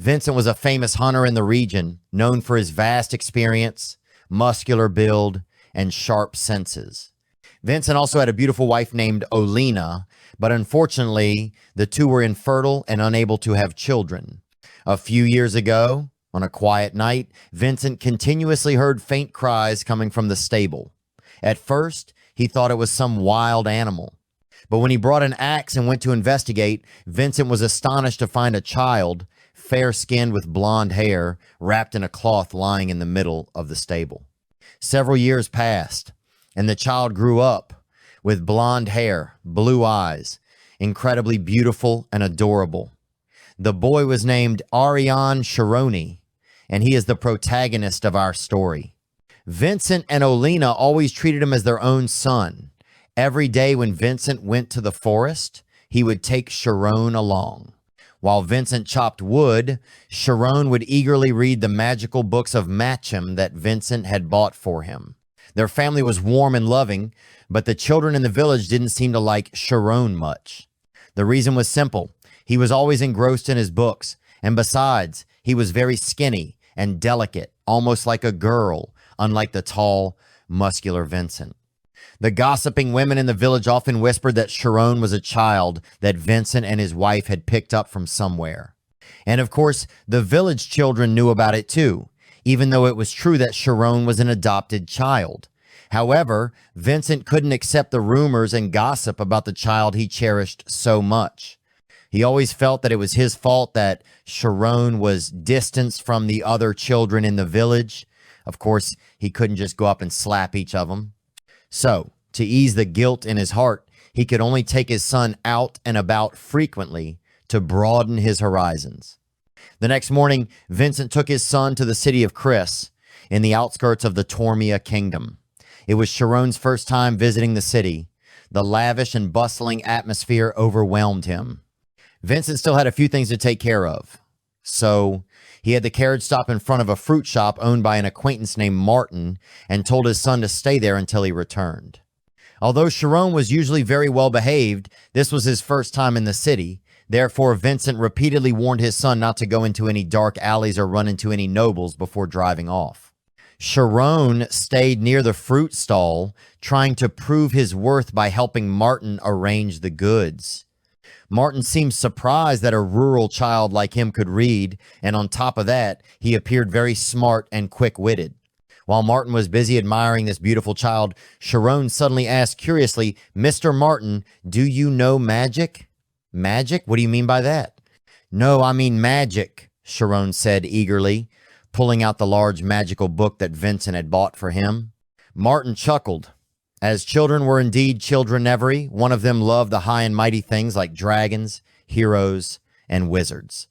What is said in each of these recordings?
Vincent was a famous hunter in the region, known for his vast experience, muscular build, and sharp senses. Vincent also had a beautiful wife named Olena, but unfortunately, the two were infertile and unable to have children. A few years ago, on a quiet night, Vincent continuously heard faint cries coming from the stable. At first, he thought it was some wild animal. But when he brought an axe and went to investigate, Vincent was astonished to find a child, fair-skinned with blonde hair, wrapped in a cloth lying in the middle of the stable. Several years passed, and the child grew up with blonde hair, blue eyes, incredibly beautiful and adorable. The boy was named Rian Shirone, and he is the protagonist of our story. Vincent and Olena always treated him as their own son. Every day when Vincent went to the forest, he would take Shirone along. While Vincent chopped wood, Shirone would eagerly read the magical books of Matcham that Vincent had bought for him. Their family was warm and loving, but the children in the village didn't seem to like Shirone much. The reason was simple. He was always engrossed in his books, and besides, he was very skinny and delicate, almost like a girl, unlike the tall, muscular Vincent. The gossiping women in the village often whispered that Shirone was a child that Vincent and his wife had picked up from somewhere. And of course, the village children knew about it too, even though it was true that Shirone was an adopted child. However, Vincent couldn't accept the rumors and gossip about the child he cherished so much. He always felt that it was his fault that Shirone was distanced from the other children in the village. Of course, he couldn't just go up and slap each of them. So, to ease the guilt in his heart, he could only take his son out and about frequently to broaden his horizons. The next morning, Vincent took his son to the city of Chris, in the outskirts of the Tormia kingdom. It was Shirone's first time visiting the city. The lavish and bustling atmosphere overwhelmed him. Vincent still had a few things to take care of. So, he had the carriage stop in front of a fruit shop owned by an acquaintance named Martin and told his son to stay there until he returned. Although Shirone was usually very well behaved, this was his first time in the city. Therefore, Vincent repeatedly warned his son not to go into any dark alleys or run into any nobles before driving off. Shirone stayed near the fruit stall, trying to prove his worth by helping Martin arrange the goods. Martin seemed surprised that a rural child like him could read, and on top of that, he appeared very smart and quick-witted. While Martin was busy admiring this beautiful child, Shirone suddenly asked curiously, "Mr. Martin, do you know magic?" "Magic? What do you mean by that?" "No, I mean magic," Shirone said eagerly, pulling out the large magical book that Vincent had bought for him. Martin chuckled. As children were indeed children every, one of them loved the high and mighty things like dragons, heroes, and wizards.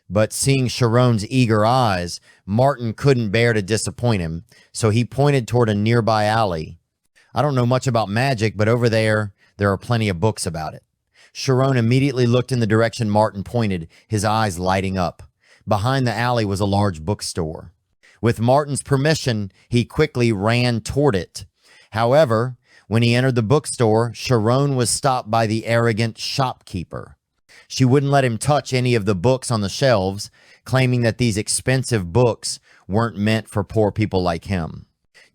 But seeing Shirone's eager eyes, Martin couldn't bear to disappoint him, so he pointed toward a nearby alley. "I don't know much about magic, but over there are plenty of books about it." Shirone immediately looked in the direction Martin pointed, his eyes lighting up. Behind the alley was a large bookstore. With Martin's permission, he quickly ran toward it. However, when he entered the bookstore, Shirone was stopped by the arrogant shopkeeper. She wouldn't let him touch any of the books on the shelves, claiming that these expensive books weren't meant for poor people like him.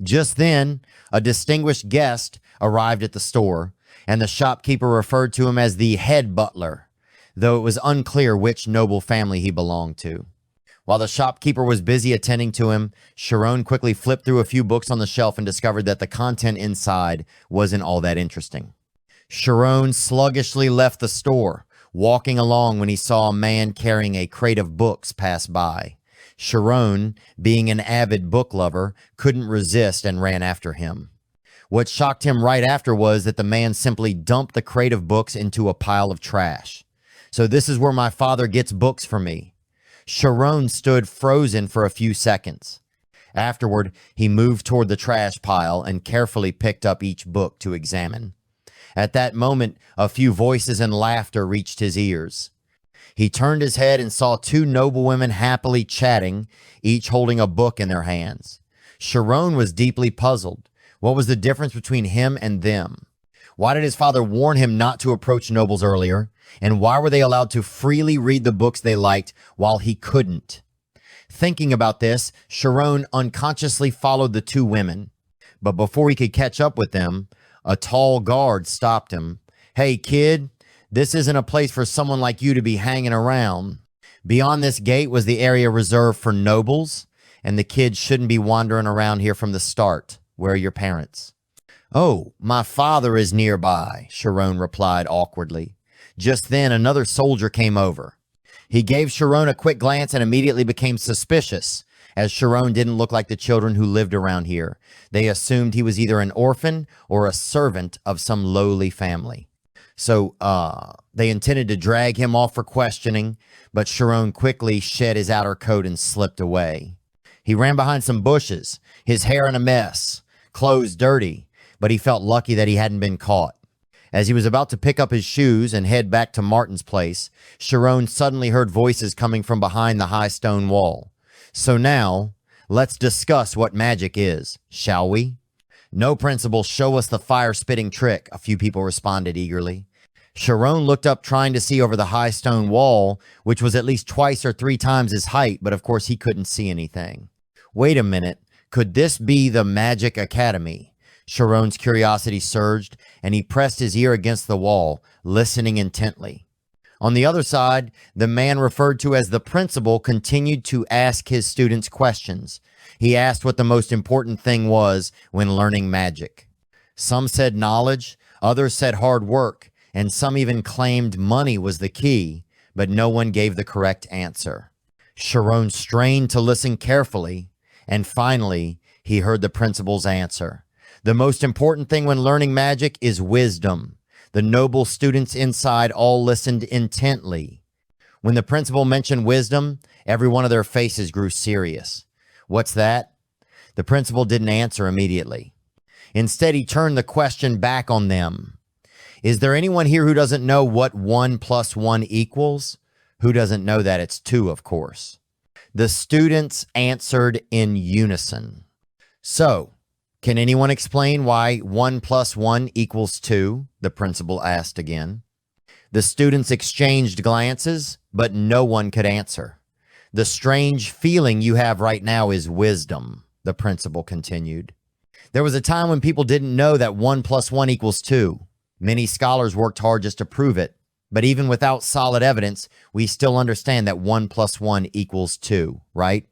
Just then, a distinguished guest arrived at the store, and the shopkeeper referred to him as the head butler, though it was unclear which noble family he belonged to. While the shopkeeper was busy attending to him, Shirone quickly flipped through a few books on the shelf and discovered that the content inside wasn't all that interesting. Shirone sluggishly left the store, walking along when he saw a man carrying a crate of books pass by. Shirone, being an avid book lover, couldn't resist and ran after him. What shocked him right after was that the man simply dumped the crate of books into a pile of trash. "So this is where my father gets books for me." Shirone stood frozen for a few seconds. Afterward, he moved toward the trash pile and carefully picked up each book to examine. At that moment, a few voices and laughter reached his ears. He turned his head and saw two noble women happily chatting, each holding a book in their hands. Shirone was deeply puzzled. What was the difference between him and them? Why did his father warn him not to approach nobles earlier? And why were they allowed to freely read the books they liked while he couldn't? Thinking about this, Shirone unconsciously followed the two women. But before he could catch up with them, a tall guard stopped him. "Hey, kid, this isn't a place for someone like you to be hanging around." Beyond this gate was the area reserved for nobles, and the kids shouldn't be wandering around here from the start. Where are your parents? "Oh, my father is nearby," Shirone replied awkwardly. Just then, another soldier came over. He gave Shirone a quick glance and immediately became suspicious, as Shirone didn't look like the children who lived around here. They assumed he was either an orphan or a servant of some lowly family. So, they intended to drag him off for questioning, but Shirone quickly shed his outer coat and slipped away. He ran behind some bushes, his hair in a mess, clothes dirty, but he felt lucky that he hadn't been caught. As he was about to pick up his shoes and head back to Martin's place, Shirone suddenly heard voices coming from behind the high stone wall. "So now, let's discuss what magic is, shall we?" "No, Principal, show us the fire-spitting trick," a few people responded eagerly. Shirone looked up, trying to see over the high stone wall, which was at least twice or three times his height, but of course he couldn't see anything. Wait a minute, could this be the Magic Academy? Shirone's curiosity surged, and he pressed his ear against the wall, listening intently. On the other side, the man referred to as the principal continued to ask his students questions. He asked what the most important thing was when learning magic. Some said knowledge, others said hard work, and some even claimed money was the key, but no one gave the correct answer. Shirone strained to listen carefully, and finally, he heard the principal's answer. "The most important thing when learning magic is wisdom." The noble students inside all listened intently. When the principal mentioned wisdom, every one of their faces grew serious. "What's that?" The principal didn't answer immediately. Instead, he turned the question back on them. "Is there anyone here who doesn't know what 1 + 1 equals? Who doesn't know that? It's 2, of course." The students answered in unison. "So, can anyone explain why 1 + 1 = 2? The principal asked again. The students exchanged glances, but no one could answer. "The strange feeling you have right now is wisdom," the principal continued. "There was a time when people didn't know that 1 + 1 = 2. Many scholars worked hard just to prove it, but even without solid evidence, we still understand that 1 + 1 = 2, right?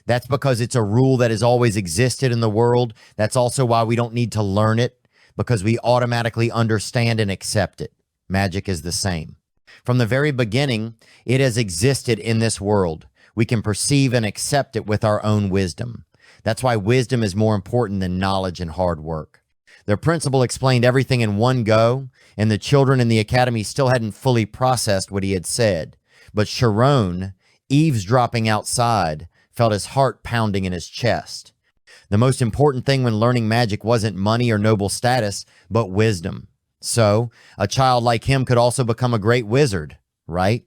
That's because it's a rule that has always existed in the world. That's also why we don't need to learn it, because we automatically understand and accept it. Magic is the same. From the very beginning, it has existed in this world. We can perceive and accept it with our own wisdom. That's why wisdom is more important than knowledge and hard work." The principal explained everything in one go, and the children in the academy still hadn't fully processed what he had said. But Shirone, eavesdropping outside, felt his heart pounding in his chest. The most important thing when learning magic wasn't money or noble status, but wisdom. So, a child like him could also become a great wizard, right?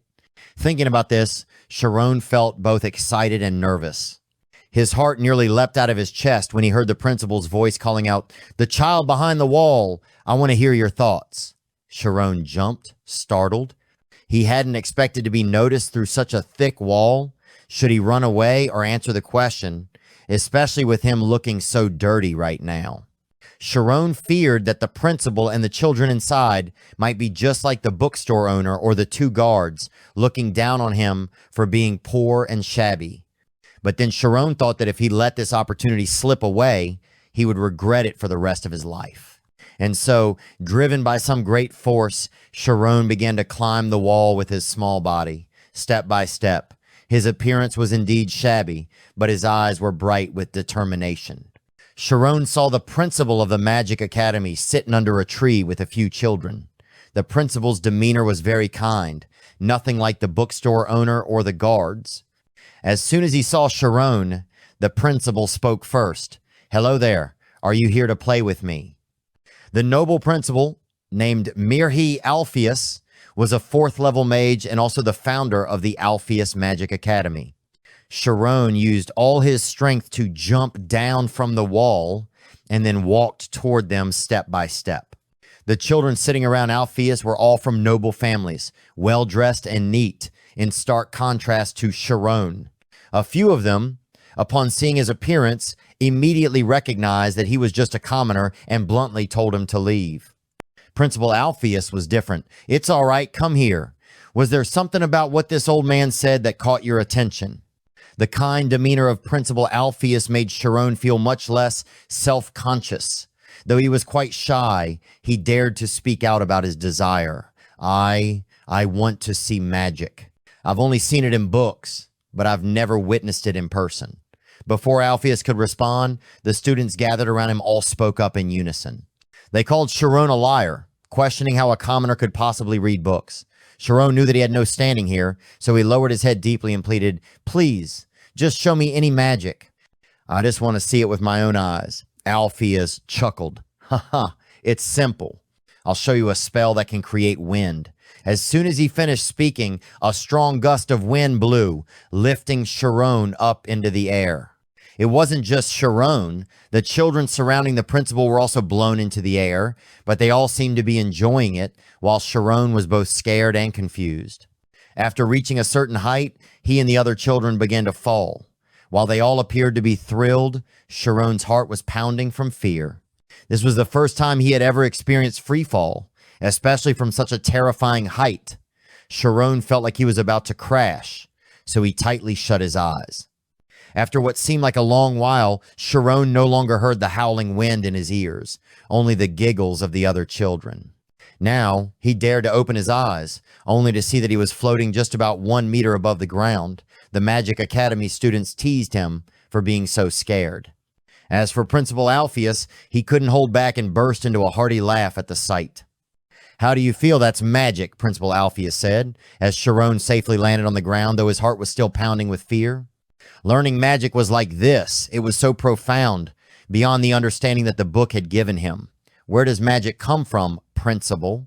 Thinking about this, Shirone felt both excited and nervous. His heart nearly leapt out of his chest when he heard the principal's voice calling out, "The child behind the wall, I want to hear your thoughts." Shirone jumped, startled. He hadn't expected to be noticed through such a thick wall. Should he run away or answer the question, especially with him looking so dirty right now? Shirone feared that the principal and the children inside might be just like the bookstore owner or the two guards, looking down on him for being poor and shabby. But then Shirone thought that if he let this opportunity slip away, he would regret it for the rest of his life. And so, driven by some great force, Shirone began to climb the wall with his small body, step by step. His appearance was indeed shabby, but his eyes were bright with determination. Shirone saw the principal of the Magic Academy sitting under a tree with a few children. The principal's demeanor was very kind, nothing like the bookstore owner or the guards. As soon as he saw Shirone, the principal spoke first. "Hello there. Are you here to play with me?" The noble principal, named Mirhi Alpheus, was a 4th-level mage and also the founder of the Alpheus Magic Academy. Shirone used all his strength to jump down from the wall and then walked toward them step by step. The children sitting around Alpheus were all from noble families, well-dressed and neat, in stark contrast to Shirone. A few of them, upon seeing his appearance, immediately recognized that he was just a commoner and bluntly told him to leave. Principal Alpheus was different. "It's all right, come here. Was there something about what this old man said that caught your attention?" The kind demeanor of Principal Alpheus made Shirone feel much less self-conscious. Though he was quite shy, he dared to speak out about his desire. I want to see magic. I've only seen it in books, but I've never witnessed it in person." Before Alpheus could respond, the students gathered around him all spoke up in unison. They called Shirone a liar, questioning how a commoner could possibly read books. Shirone knew that he had no standing here, so he lowered his head deeply and pleaded, "Please, just show me any magic. I just want to see it with my own eyes." Alpheus chuckled. "Ha ha, it's simple. I'll show you a spell that can create wind." As soon as he finished speaking, a strong gust of wind blew, lifting Shirone up into the air. It wasn't just Shirone. The children surrounding the principal were also blown into the air, but they all seemed to be enjoying it, while Shirone was both scared and confused. After reaching a certain height, he and the other children began to fall. While they all appeared to be thrilled, Shirone's heart was pounding from fear. This was the first time he had ever experienced free fall, especially from such a terrifying height. Shirone felt like he was about to crash, so he tightly shut his eyes. After what seemed like a long while, Shirone no longer heard the howling wind in his ears, only the giggles of the other children. Now, he dared to open his eyes, only to see that he was floating just about 1 meter above the ground. The Magic Academy students teased him for being so scared. As for Principal Alpheus, he couldn't hold back and burst into a hearty laugh at the sight. "How do you feel? That's magic," Principal Alpheus said, as Shirone safely landed on the ground, though his heart was still pounding with fear. Learning magic was like this. It was so profound, beyond the understanding that the book had given him. "Where does magic come from, Principal?"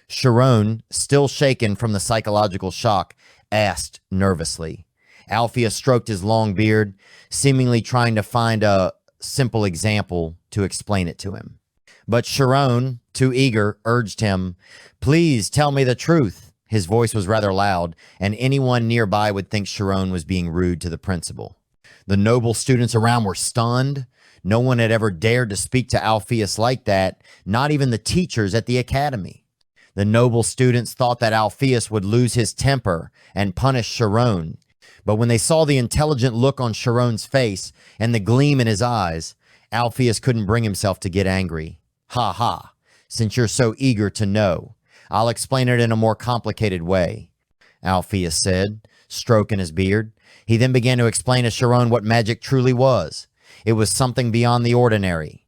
Shirone, still shaken from the psychological shock, asked nervously. Alpheus stroked his long beard, seemingly trying to find a simple example to explain it to him. But Shirone, too eager, urged him, "Please tell me the truth." His voice was rather loud, and anyone nearby would think Shirone was being rude to the principal. The noble students around were stunned. No one had ever dared to speak to Alpheus like that, not even the teachers at the academy. The noble students thought that Alpheus would lose his temper and punish Shirone. But when they saw the intelligent look on Shirone's face and the gleam in his eyes, Alpheus couldn't bring himself to get angry. "Ha ha, since you're so eager to know, I'll explain it in a more complicated way," Alpheus said, stroking his beard. He then began to explain to Shirone what magic truly was. It was something beyond the ordinary.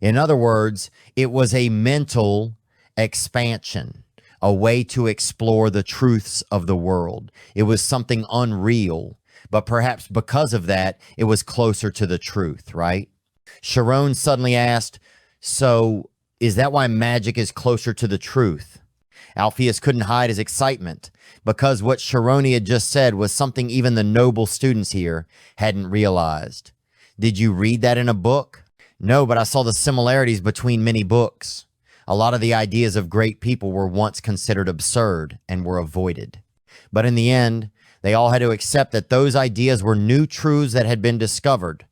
In other words, it was a mental expansion, a way to explore the truths of the world. It was something unreal, but perhaps because of that, it was closer to the truth, right? Shirone suddenly asked, "So, is that why magic is closer to the truth?" Alpheus couldn't hide his excitement, because what Shirone had just said was something even the noble students here hadn't realized. "Did you read that in a book?" "No, but I saw the similarities between many books. A lot of the ideas of great people were once considered absurd and were avoided. But in the end, they all had to accept that those ideas were new truths that had been discovered.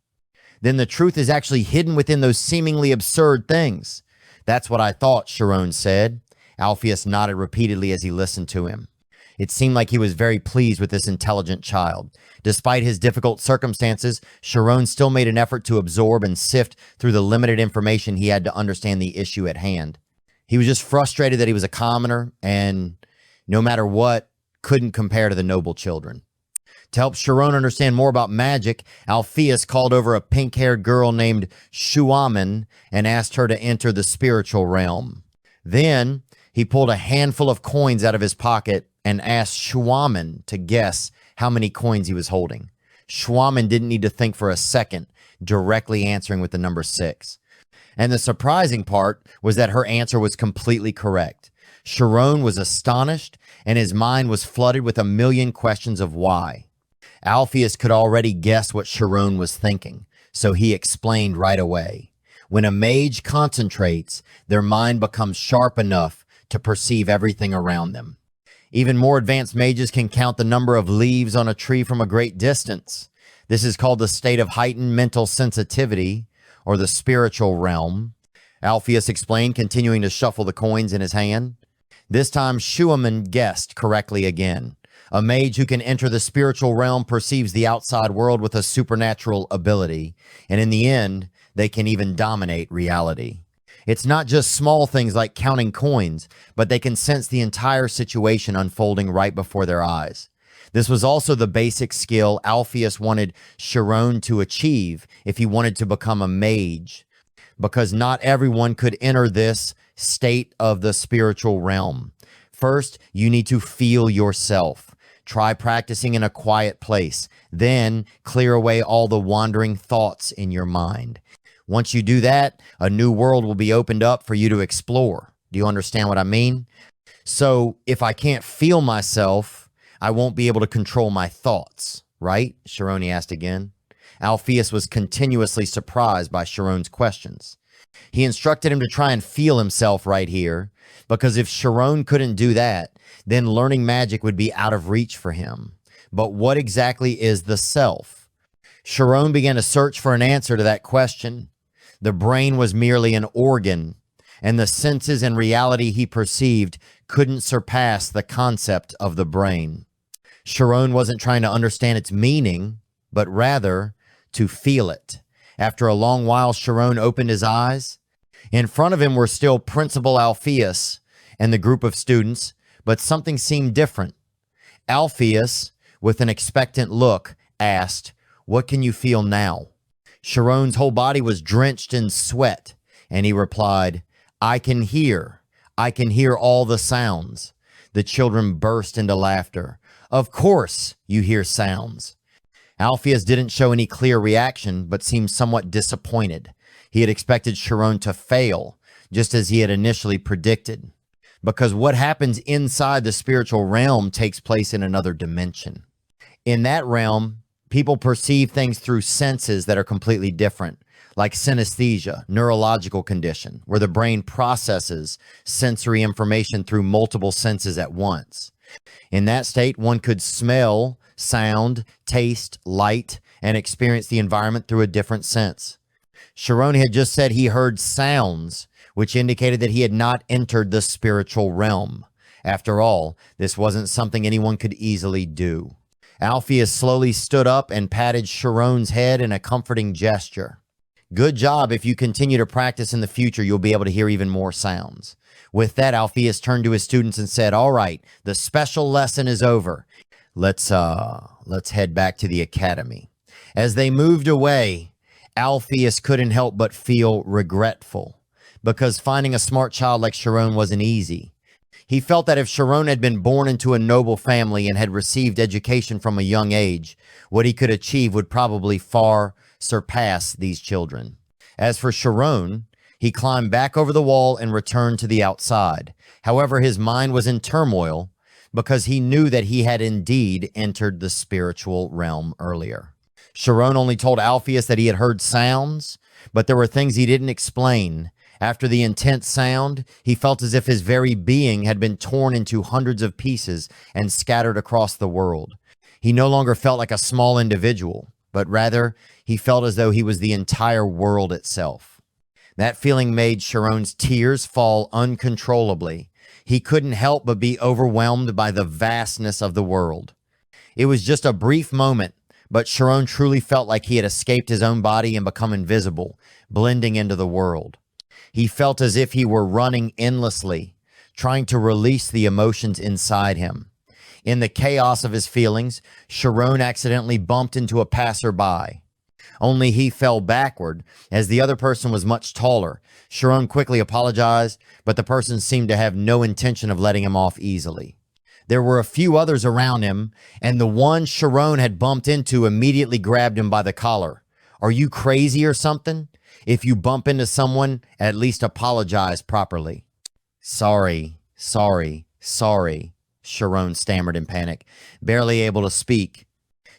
Then the truth is actually hidden within those seemingly absurd things." "That's what I thought," Shirone said. Alpheus nodded repeatedly as he listened to him. It seemed like he was very pleased with this intelligent child. Despite his difficult circumstances, Shirone still made an effort to absorb and sift through the limited information he had to understand the issue at hand. He was just frustrated that he was a commoner and, no matter what, couldn't compare to the noble children. To help Shirone understand more about magic, Alpheus called over a pink-haired girl named Shuaman and asked her to enter the spiritual realm. Then he pulled a handful of coins out of his pocket and asked Shuaman to guess how many coins he was holding. Shuaman didn't need to think for a second, directly answering with the number 6. And the surprising part was that her answer was completely correct. Shirone was astonished, and his mind was flooded with a million questions of why. Alpheus could already guess what Shirone was thinking, so he explained right away. When a mage concentrates, their mind becomes sharp enough to perceive everything around them. Even more advanced mages can count the number of leaves on a tree from a great distance. This is called the state of heightened mental sensitivity, or the spiritual realm. Alpheus explained, continuing to shuffle the coins in his hand. This time, Shuaman guessed correctly again. A mage who can enter the spiritual realm perceives the outside world with a supernatural ability, and in the end, they can even dominate reality. It's not just small things like counting coins, but they can sense the entire situation unfolding right before their eyes. This was also the basic skill Alpheus wanted Shirone to achieve if he wanted to become a mage, because not everyone could enter this state of the spiritual realm. First, you need to feel yourself. Try practicing in a quiet place. Then clear away all the wandering thoughts in your mind. Once you do that, a new world will be opened up for you to explore. Do you understand what I mean? So if I can't feel myself, I won't be able to control my thoughts, right? Shirone asked again. Alpheus was continuously surprised by Shirone's questions. He instructed him to try and feel himself right here, because if Shirone couldn't do that, then learning magic would be out of reach for him. But what exactly is the self? Shirone began to search for an answer to that question. The brain was merely an organ, and the senses and reality he perceived couldn't surpass the concept of the brain. Shirone wasn't trying to understand its meaning, but rather to feel it. After a long while, Shirone opened his eyes. In front of him were still Principal Alpheus and the group of students, but something seemed different. Alpheus, with an expectant look, asked, "What can you feel now?" Shirone's whole body was drenched in sweat, and he replied, I can hear all the sounds." The children burst into laughter. "Of course you hear sounds." Alpheus didn't show any clear reaction, but seemed somewhat disappointed. He had expected Shirone to fail, just as he had initially predicted, because what happens inside the spiritual realm takes place in another dimension. In that realm, people perceive things through senses that are completely different, like synesthesia, neurological condition, where the brain processes sensory information through multiple senses at once. In that state, one could smell, sound, taste, light, and experience the environment through a different sense. Shirone had just said he heard sounds, which indicated that he had not entered the spiritual realm. After all, this wasn't something anyone could easily do. Alpheus slowly stood up and patted Shirone's head in a comforting gesture. "Good job. If you continue to practice in the future, you'll be able to hear even more sounds." With that, Alpheus turned to his students and said, "All right, the special lesson is over. Let's head back to the academy." As they moved away, Alpheus couldn't help but feel regretful, because finding a smart child like Shirone wasn't easy. He felt that if Shirone had been born into a noble family and had received education from a young age, what he could achieve would probably far surpass these children. As for Shirone, he climbed back over the wall and returned to the outside. However, his mind was in turmoil because he knew that he had indeed entered the spiritual realm earlier. Shirone only told Alpheus that he had heard sounds, but there were things he didn't explain. After the intense sound, he felt as if his very being had been torn into hundreds of pieces and scattered across the world. He no longer felt like a small individual, but rather he felt as though he was the entire world itself. That feeling made Shirone's tears fall uncontrollably. He couldn't help but be overwhelmed by the vastness of the world. It was just a brief moment, but Shirone truly felt like he had escaped his own body and become invisible, blending into the world. He felt as if he were running endlessly, trying to release the emotions inside him. In the chaos of his feelings, Shirone accidentally bumped into a passerby. Only he fell backward, as the other person was much taller. Shirone quickly apologized, but the person seemed to have no intention of letting him off easily. There were a few others around him, and the one Shirone had bumped into immediately grabbed him by the collar. "Are you crazy or something? If you bump into someone, at least apologize properly." Sorry, Shirone stammered in panic, barely able to speak.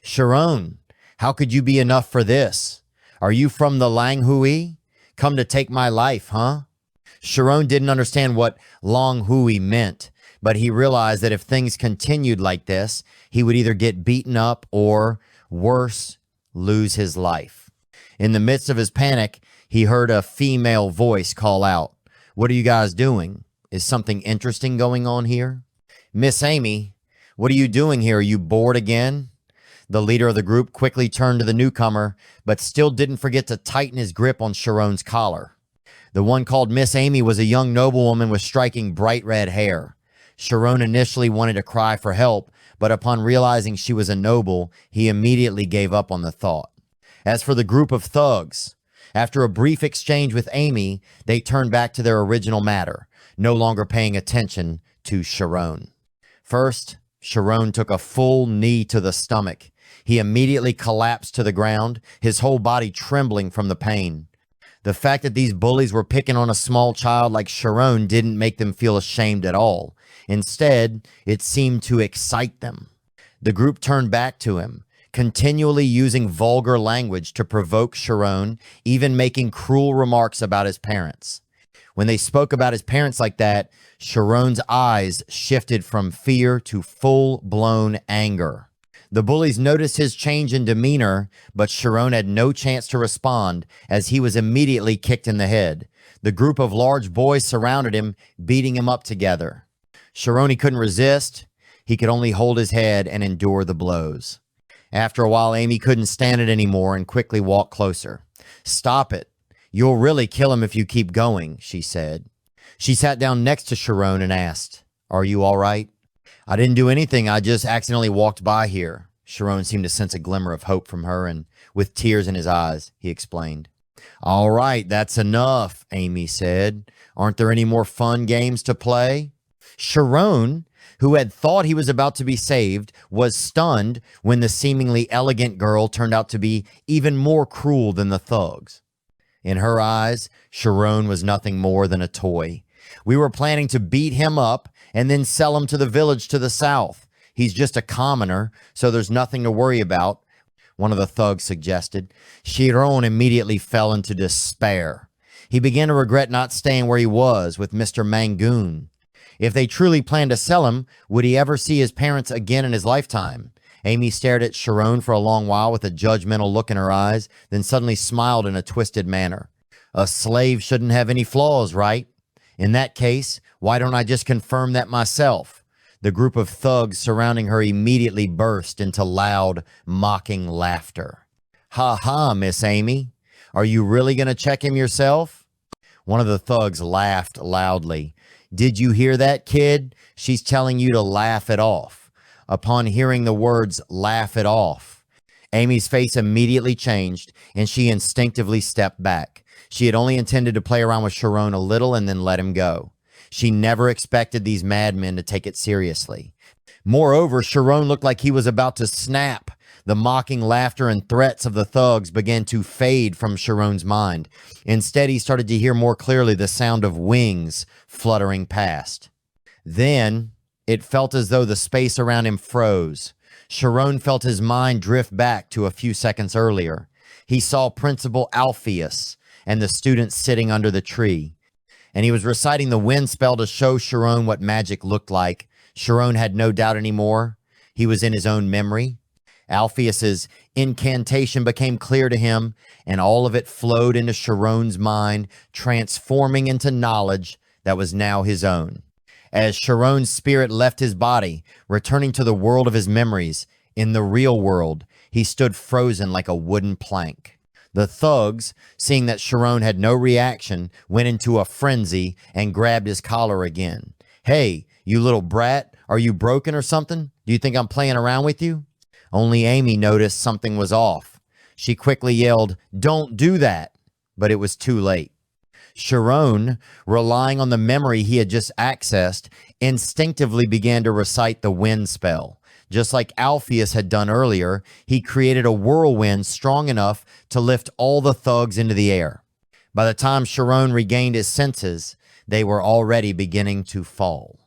"Shirone, how could you be enough for this? Are you from the Langhui? Come to take my life, huh? Shirone didn't understand what Long Hui meant, but he realized that if things continued like this, he would either get beaten up or, worse, lose his life. In the midst of his panic, he heard a female voice call out, "What are you guys doing? Is something interesting going on here?" "Miss Amy, what are you doing here? Are you bored again?" The leader of the group quickly turned to the newcomer, but still didn't forget to tighten his grip on Shirone's collar. The one called Miss Amy was a young noblewoman with striking bright red hair. Shirone initially wanted to cry for help, but upon realizing she was a noble, he immediately gave up on the thought. As for the group of thugs, after a brief exchange with Amy, they turned back to their original matter, no longer paying attention to Shirone. First, Shirone took a full knee to the stomach. He immediately collapsed to the ground, his whole body trembling from the pain. The fact that these bullies were picking on a small child like Shirone didn't make them feel ashamed at all. Instead, it seemed to excite them. The group turned back to him, continually using vulgar language to provoke Shirone, even making cruel remarks about his parents. When they spoke about his parents like that, Shirone's eyes shifted from fear to full-blown anger. The bullies noticed his change in demeanor, but Shirone had no chance to respond as he was immediately kicked in the head. The group of large boys surrounded him, beating him up together. Shirone couldn't resist. He could only hold his head and endure the blows. After a while, Amy couldn't stand it anymore and quickly walked closer. "Stop it. You'll really kill him if you keep going," she said. She sat down next to Shirone and asked, "Are you all right?" "I didn't do anything. I just accidentally walked by here." Shirone seemed to sense a glimmer of hope from her, and with tears in his eyes, he explained. "All right, that's enough," Amy said. "Aren't there any more fun games to play?" Shirone, who had thought he was about to be saved, was stunned when the seemingly elegant girl turned out to be even more cruel than the thugs. In her eyes, Shirone was nothing more than a toy. "We were planning to beat him up and then sell him to the village to the south. He's just a commoner, so there's nothing to worry about," one of the thugs suggested. Shirone immediately fell into despair. He began to regret not staying where he was with Mr. Mangoon. If they truly planned to sell him, would he ever see his parents again in his lifetime? Amy stared at Shirone for a long while with a judgmental look in her eyes, then suddenly smiled in a twisted manner. "A slave shouldn't have any flaws, right? In that case, why don't I just confirm that myself?" The group of thugs surrounding her immediately burst into loud, mocking laughter. "Ha ha, Miss Amy. Are you really going to check him yourself?" One of the thugs laughed loudly. "Did you hear that, kid? She's telling you to laugh it off." Upon hearing the words "laugh it off," Amy's face immediately changed, and she instinctively stepped back. She had only intended to play around with Shirone a little and then let him go. She never expected these madmen to take it seriously. Moreover, Shirone looked like he was about to snap. The mocking laughter and threats of the thugs began to fade from Shirone's mind. Instead, he started to hear more clearly the sound of wings fluttering past. Then, it felt as though the space around him froze. Shirone felt his mind drift back to a few seconds earlier. He saw Principal Alpheus and the students sitting under the tree, and he was reciting the wind spell to show Shirone what magic looked like. Shirone had no doubt anymore. He was in his own memory. Alpheus's incantation became clear to him, and all of it flowed into Shirone's mind, transforming into knowledge that was now his own. As Shirone's spirit left his body, returning to the world of his memories, in the real world, he stood frozen like a wooden plank. The thugs, seeing that Shirone had no reaction, went into a frenzy and grabbed his collar again. "Hey, you little brat, are you broken or something? Do you think I'm playing around with you?" Only Amy noticed something was off. She quickly yelled, "Don't do that!" But it was too late. Shirone, relying on the memory he had just accessed, instinctively began to recite the wind spell. Just like Alpheus had done earlier, he created a whirlwind strong enough to lift all the thugs into the air. By the time Shirone regained his senses, they were already beginning to fall.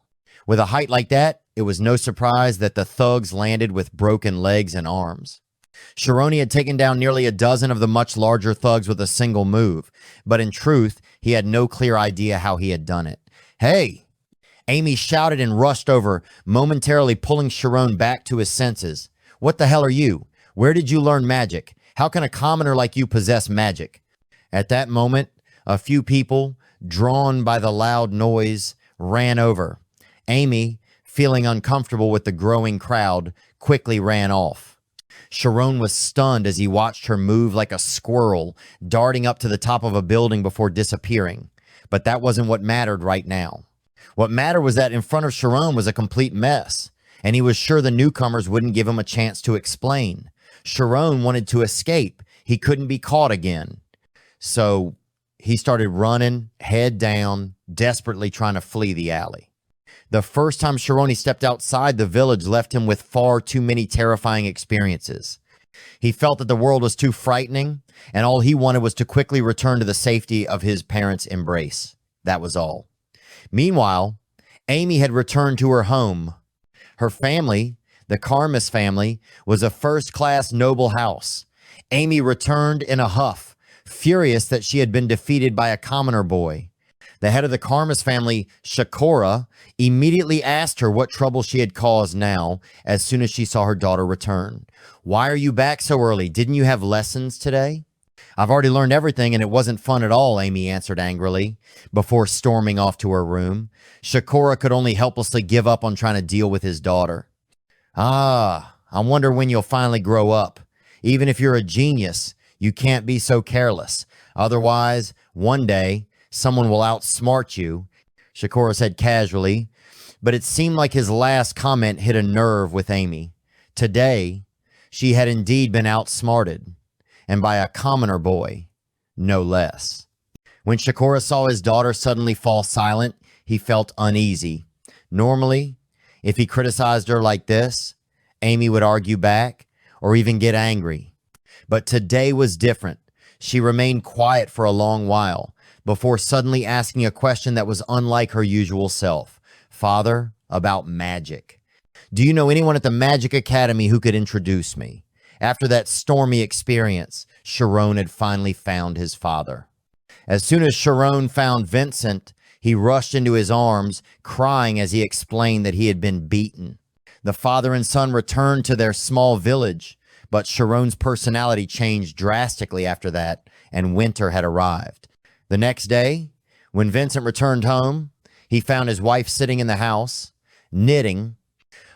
With a height like that, it was no surprise that the thugs landed with broken legs and arms. Shirone had taken down nearly a dozen of the much larger thugs with a single move, but in truth, he had no clear idea how he had done it. "Hey!" Amy shouted and rushed over, momentarily pulling Shirone back to his senses. "What the hell are you? Where did you learn magic? How can a commoner like you possess magic?" At that moment, a few people, drawn by the loud noise, ran over. Amy, feeling uncomfortable with the growing crowd, quickly ran off. Shirone was stunned as he watched her move like a squirrel, darting up to the top of a building before disappearing. But that wasn't what mattered right now. What mattered was that in front of Shirone was a complete mess, and he was sure the newcomers wouldn't give him a chance to explain. Shirone wanted to escape. He couldn't be caught again. So he started running, head down, desperately trying to flee the alley. The first time Shirone stepped outside the village left him with far too many terrifying experiences. He felt that the world was too frightening, and all he wanted was to quickly return to the safety of his parents' embrace. That was all. Meanwhile, Amy had returned to her home. Her family, the Karmas family, was a first-class noble house. Amy returned in a huff, furious that she had been defeated by a commoner boy. The head of the Karmas family, Shakura, immediately asked her what trouble she had caused now as soon as she saw her daughter return. "Why are you back so early? Didn't you have lessons today?" "I've already learned everything and it wasn't fun at all," Amy answered angrily, before storming off to her room. Shakura could only helplessly give up on trying to deal with his daughter. "Ah, I wonder when you'll finally grow up. Even if you're a genius, you can't be so careless. Otherwise, one day, someone will outsmart you," Shakura said casually, but it seemed like his last comment hit a nerve with Amy. Today, she had indeed been outsmarted, and by a commoner boy, no less. When Shakura saw his daughter suddenly fall silent, he felt uneasy. Normally, if he criticized her like this, Amy would argue back or even get angry. But today was different. She remained quiet for a long while, before suddenly asking a question that was unlike her usual self. "Father, about magic. Do you know anyone at the Magic Academy who could introduce me?" After that stormy experience, Shirone had finally found his father. As soon as Shirone found Vincent, he rushed into his arms, crying as he explained that he had been beaten. The father and son returned to their small village, but Shirone's personality changed drastically after that, and winter had arrived. The next day, when Vincent returned home, he found his wife sitting in the house, knitting.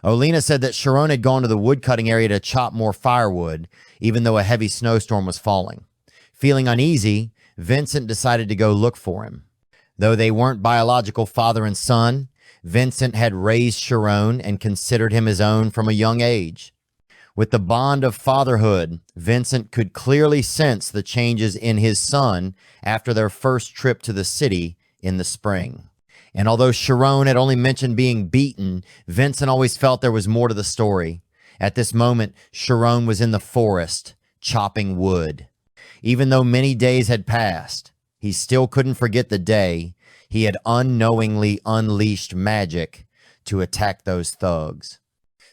Olena said that Shirone had gone to the woodcutting area to chop more firewood, even though a heavy snowstorm was falling. Feeling uneasy, Vincent decided to go look for him. Though they weren't biological father and son, Vincent had raised Shirone and considered him his own from a young age. With the bond of fatherhood, Vincent could clearly sense the changes in his son after their first trip to the city in the spring. And although Shirone had only mentioned being beaten, Vincent always felt there was more to the story. At this moment, Shirone was in the forest, chopping wood. Even though many days had passed, he still couldn't forget the day he had unknowingly unleashed magic to attack those thugs.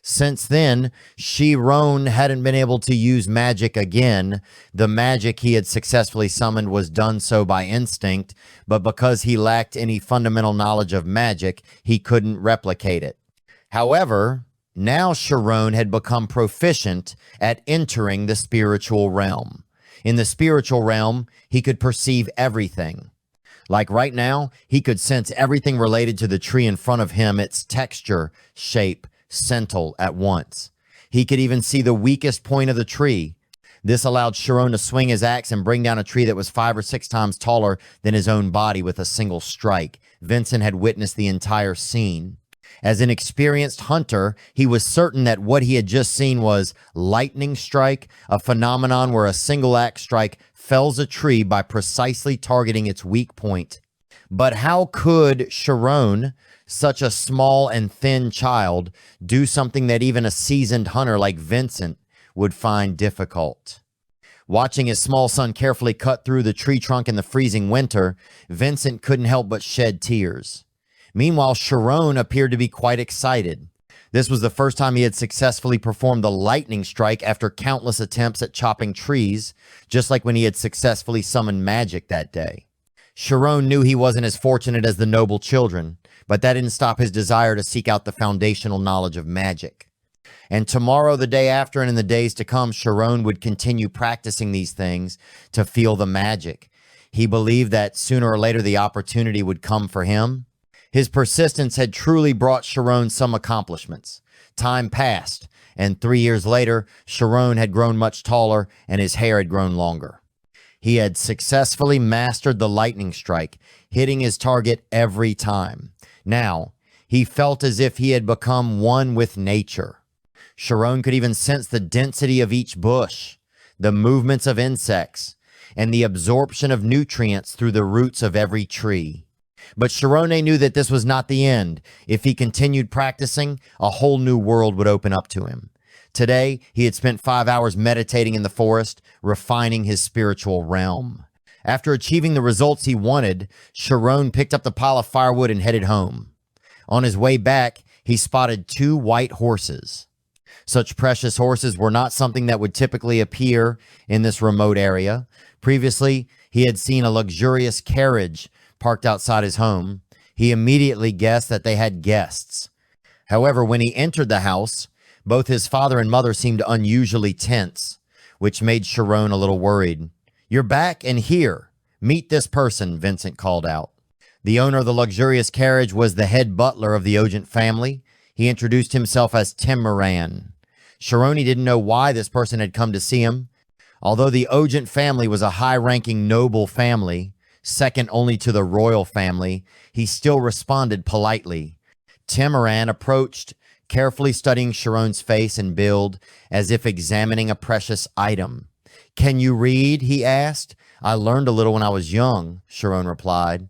Since then, Shirone hadn't been able to use magic again. The magic he had successfully summoned was done so by instinct, but because he lacked any fundamental knowledge of magic, he couldn't replicate it. However, now Shirone had become proficient at entering the spiritual realm. In the spiritual realm, he could perceive everything. Like right now, he could sense everything related to the tree in front of him, its texture, shape, scent at once. He could even see the weakest point of the tree. This allowed Shirone to swing his axe and bring down a tree that was 5 or 6 times taller than his own body with a single strike. Vincent had witnessed the entire scene. As an experienced hunter, he was certain that what he had just seen was lightning strike, a phenomenon where a single axe strike fells a tree by precisely targeting its weak point. But how could Shirone, such a small and thin child, do something that even a seasoned hunter like Vincent would find difficult? Watching his small son carefully cut through the tree trunk in the freezing winter, Vincent couldn't help but shed tears. Meanwhile, Shirone appeared to be quite excited. This was the first time he had successfully performed the lightning strike after countless attempts at chopping trees, just like when he had successfully summoned magic that day. Shirone knew he wasn't as fortunate as the noble children, but that didn't stop his desire to seek out the foundational knowledge of magic. And tomorrow, the day after, and in the days to come, Shirone would continue practicing these things to feel the magic. He believed that sooner or later the opportunity would come for him. His persistence had truly brought Shirone some accomplishments. Time passed, and 3 years later, Shirone had grown much taller and his hair had grown longer. He had successfully mastered the lightning strike, hitting his target every time. Now, he felt as if he had become one with nature. Shirone could even sense the density of each bush, the movements of insects, and the absorption of nutrients through the roots of every tree. But Shirone knew that this was not the end. If he continued practicing, a whole new world would open up to him. Today, he had spent 5 hours meditating in the forest, refining his spiritual realm. After achieving the results he wanted, Shirone picked up the pile of firewood and headed home. On his way back, he spotted 2 white horses. Such precious horses were not something that would typically appear in this remote area. Previously, he had seen a luxurious carriage parked outside his home. He immediately guessed that they had guests. However, when he entered the house, both his father and mother seemed unusually tense, which made Shirone a little worried. "You're back and here. Meet this person," Vincent called out. The owner of the luxurious carriage was the head butler of the Ogent family. He introduced himself as Timiran. Shirone didn't know why this person had come to see him. Although the Ogent family was a high-ranking noble family, second only to the royal family, he still responded politely. Timiran approached, carefully studying Shirone's face and build as if examining a precious item. "Can you read?" he asked. "I learned a little when I was young," Shirone replied.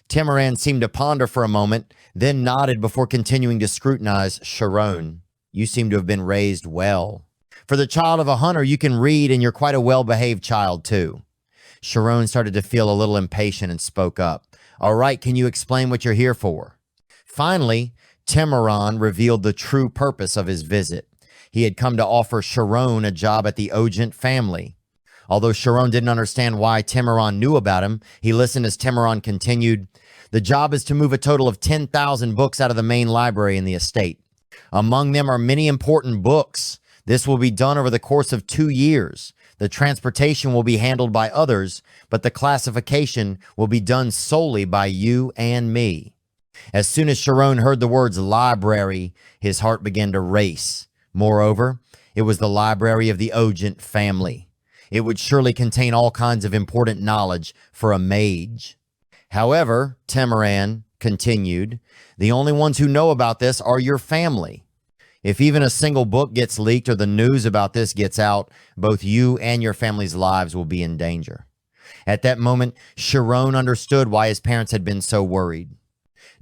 Timiran seemed to ponder for a moment, then nodded before continuing to scrutinize Shirone. "You seem to have been raised well. For the child of a hunter, you can read, and you're quite a well-behaved child, too." Shirone started to feel a little impatient and spoke up. "All right, can you explain what you're here for?" Finally, Timiran revealed the true purpose of his visit. He had come to offer Shirone a job at the Ogent family. Although Shirone didn't understand why Timiran knew about him, he listened as Timiran continued, "The job is to move a total of 10,000 books out of the main library in the estate. Among them are many important books. This will be done over the course of 2 years. The transportation will be handled by others, but the classification will be done solely by you and me." As soon as Shirone heard the words library, his heart began to race. Moreover, it was the library of the Ogent family. It would surely contain all kinds of important knowledge for a mage. However, Timiran continued, "the only ones who know about this are your family. If even a single book gets leaked or the news about this gets out, both you and your family's lives will be in danger." At that moment, Shirone understood why his parents had been so worried.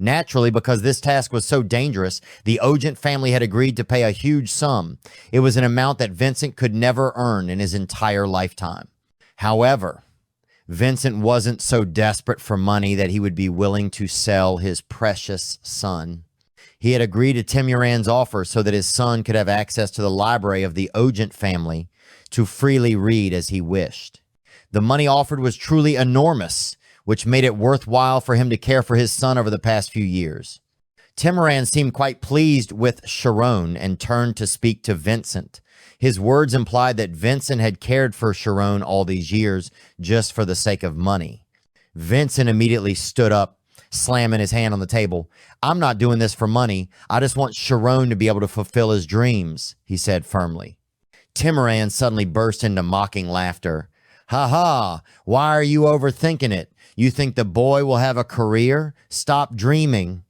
Naturally, because this task was so dangerous, the Ogent family had agreed to pay a huge sum. It was an amount that Vincent could never earn in his entire lifetime. However, Vincent wasn't so desperate for money that he would be willing to sell his precious son. He had agreed to Timiran's offer so that his son could have access to the library of the Ogent family to freely read as he wished. The money offered was truly enormous, which made it worthwhile for him to care for his son over the past few years. Timiran seemed quite pleased with Shirone and turned to speak to Vincent. His words implied that Vincent had cared for Shirone all these years just for the sake of money. Vincent immediately stood up, slamming his hand on the table. "I'm not doing this for money. I just want Shirone to be able to fulfill his dreams," he said firmly. Timiran suddenly burst into mocking laughter. "Ha ha! Why are you overthinking it? You think the boy will have a career? Stop dreaming.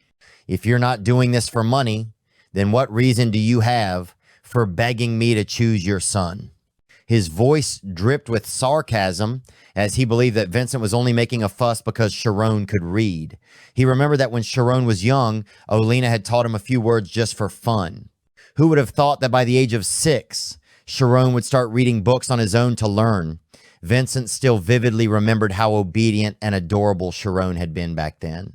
If you're not doing this for money, then what reason do you have for begging me to choose your son?" His voice dripped with sarcasm as he believed that Vincent was only making a fuss because Shirone could read. He remembered that when Shirone was young, Olena had taught him a few words just for fun. Who would have thought that by the age of 6, Shirone would start reading books on his own to learn? Vincent still vividly remembered how obedient and adorable Shirone had been back then.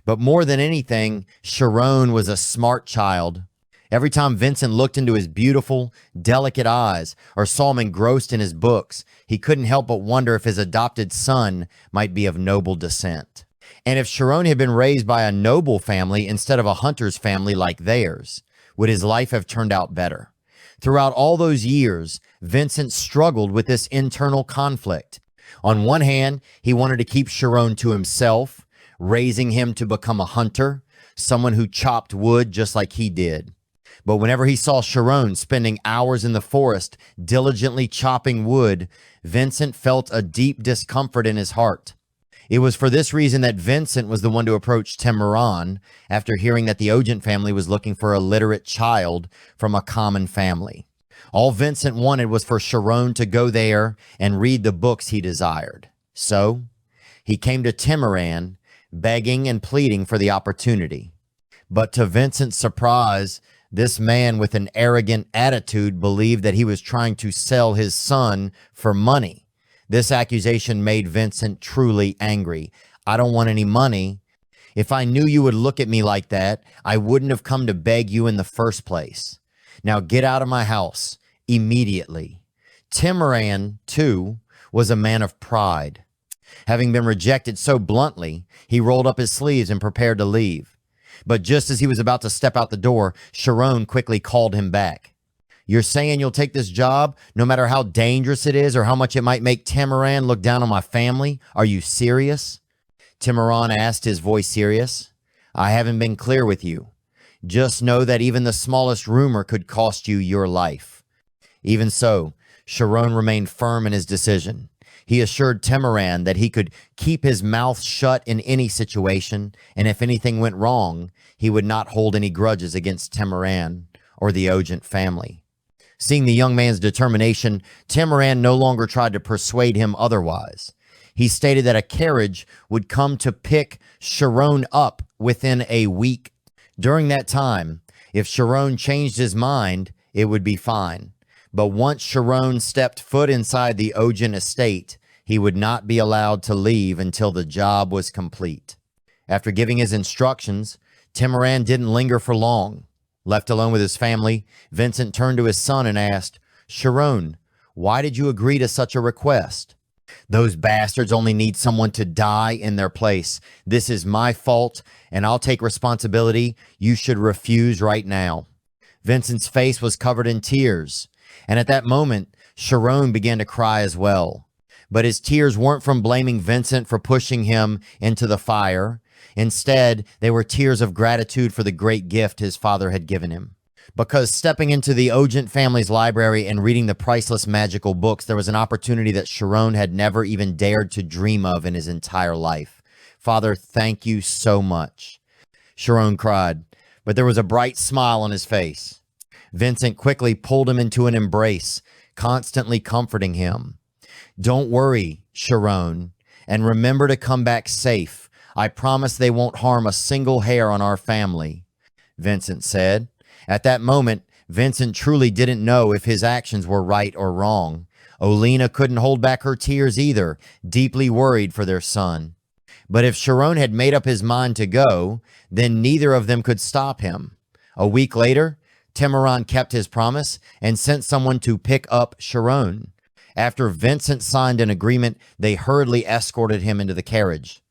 But more than anything, Shirone was a smart child, Every time Vincent looked into his beautiful, delicate eyes or saw him engrossed in his books, he couldn't help but wonder if his adopted son might be of noble descent. And if Shirone had been raised by a noble family instead of a hunter's family like theirs, would his life have turned out better? Throughout all those years, Vincent struggled with this internal conflict. On one hand, he wanted to keep Shirone to himself, raising him to become a hunter, someone who chopped wood just like he did. But whenever he saw Shirone spending hours in the forest diligently chopping wood, Vincent felt a deep discomfort in his heart. It was for this reason that Vincent was the one to approach Timoran after hearing that the Ogent family was looking for a literate child from a common family. All Vincent wanted was for Shirone to go there and read the books he desired. So he came to Timoran, begging and pleading for the opportunity. But to Vincent's surprise, this man with an arrogant attitude believed that he was trying to sell his son for money. This accusation made Vincent truly angry. I don't want any money. If I knew you would look at me like that, I wouldn't have come to beg you in the first place. Now get out of my house immediately. Timoran, too, was a man of pride. Having been rejected so bluntly, he rolled up his sleeves and prepared to leave. But just as he was about to step out the door, Shirone quickly called him back. You're saying you'll take this job, no matter how dangerous it is or how much it might make Timoran look down on my family? Are you serious? Timoran asked, his voice serious. I haven't been clear with you. Just know that even the smallest rumor could cost you your life. Even so, Shirone remained firm in his decision. He assured Timoran that he could keep his mouth shut in any situation, and if anything went wrong, he would not hold any grudges against Timoran or the Ogent family. Seeing the young man's determination, Timoran no longer tried to persuade him otherwise. He stated that a carriage would come to pick Shirone up within a week. During that time, if Shirone changed his mind, it would be fine. But once Shirone stepped foot inside the Ogent estate, he would not be allowed to leave until the job was complete. After giving his instructions, Timoran didn't linger for long. Left alone with his family, Vincent turned to his son and asked, Shirone, why did you agree to such a request? Those bastards only need someone to die in their place. This is my fault, and I'll take responsibility. You should refuse right now. Vincent's face was covered in tears. And at that moment, Shirone began to cry as well. But his tears weren't from blaming Vincent for pushing him into the fire. Instead, they were tears of gratitude for the great gift his father had given him. Because stepping into the Ogent family's library and reading the priceless magical books, there was an opportunity that Shirone had never even dared to dream of in his entire life. Father, thank you so much. Shirone cried, but there was a bright smile on his face. Vincent quickly pulled him into an embrace, constantly comforting him. Don't worry, Shirone, and remember to come back safe. I promise they won't harm a single hair on our family, Vincent said. At that moment, Vincent truly didn't know if his actions were right or wrong. Olena couldn't hold back her tears either, deeply worried for their son. But if Shirone had made up his mind to go, then neither of them could stop him. A week later, Timoran kept his promise and sent someone to pick up Shirone. After Vincent signed an agreement, they hurriedly escorted him into the carriage.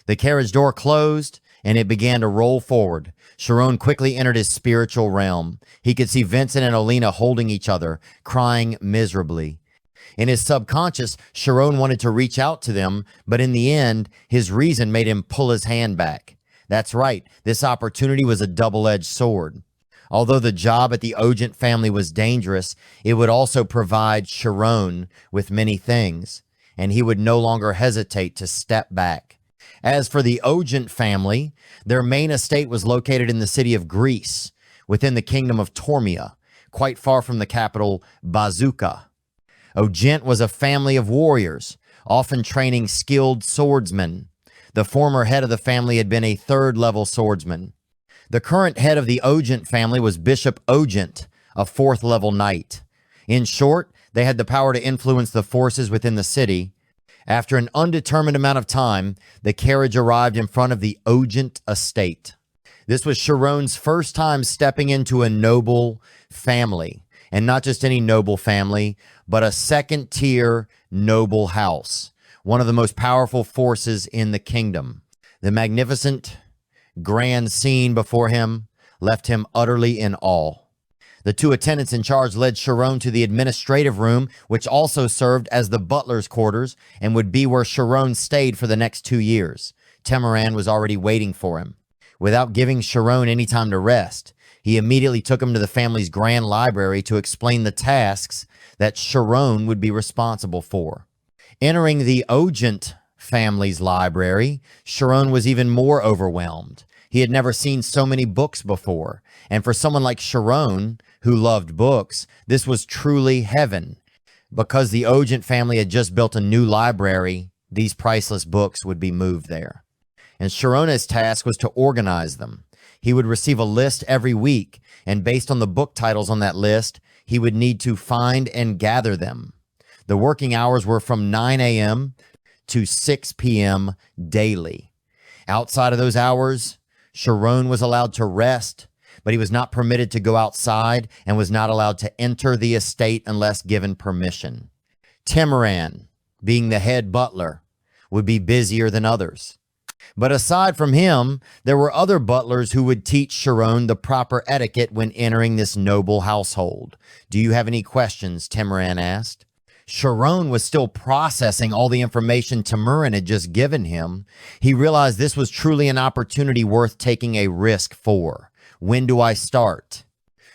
The carriage door closed, and it began to roll forward. Shirone quickly entered his spiritual realm. He could see Vincent and Olena holding each other, crying miserably. In his subconscious, Shirone wanted to reach out to them, but in the end, his reason made him pull his hand back. That's right, this opportunity was a double-edged sword. Although the job at the Ogent family was dangerous, it would also provide Shirone with many things, and he would no longer hesitate to step back. As for the Ogent family, their main estate was located in the city of Greece, within the kingdom of Tormia, quite far from the capital Bazooka. Ogent was a family of warriors, often training skilled swordsmen. The former head of the family had been a third-level swordsman. The current head of the Ogent family was Bishop Ogent, a fourth-level knight. In short, they had the power to influence the forces within the city. After an undetermined amount of time, the carriage arrived in front of the Ogent estate. This was Shirone's first time stepping into a noble family, and not just any noble family, but a second-tier noble house, one of the most powerful forces in the kingdom. The magnificent, grand scene before him left him utterly in awe. The two attendants in charge led Shirone to the administrative room, which also served as the butler's quarters and would be where Shirone stayed for the next 2 years. Tamaran was already waiting for him. Without giving Shirone any time to rest, he immediately took him to the family's grand library to explain the tasks that Shirone would be responsible for. Entering the Ogent family's library, Shirone was even more overwhelmed. He had never seen so many books before, and for someone like Shirone, who loved books, this was truly heaven. Because the Ogent family had just built a new library, these priceless books would be moved there. And Shirone's task was to organize them. He would receive a list every week, and based on the book titles on that list, he would need to find and gather them. The working hours were from 9 a.m. to 6 p.m. daily. Outside of those hours, Shirone was allowed to rest, but he was not permitted to go outside and was not allowed to enter the estate unless given permission. Tamaran, being the head butler, would be busier than others. But aside from him, there were other butlers who would teach Shirone the proper etiquette when entering this noble household. "Do you have any questions?" Tamaran asked. Shirone was still processing all the information Tamaran had just given him. He realized this was truly an opportunity worth taking a risk for. "When do I start?"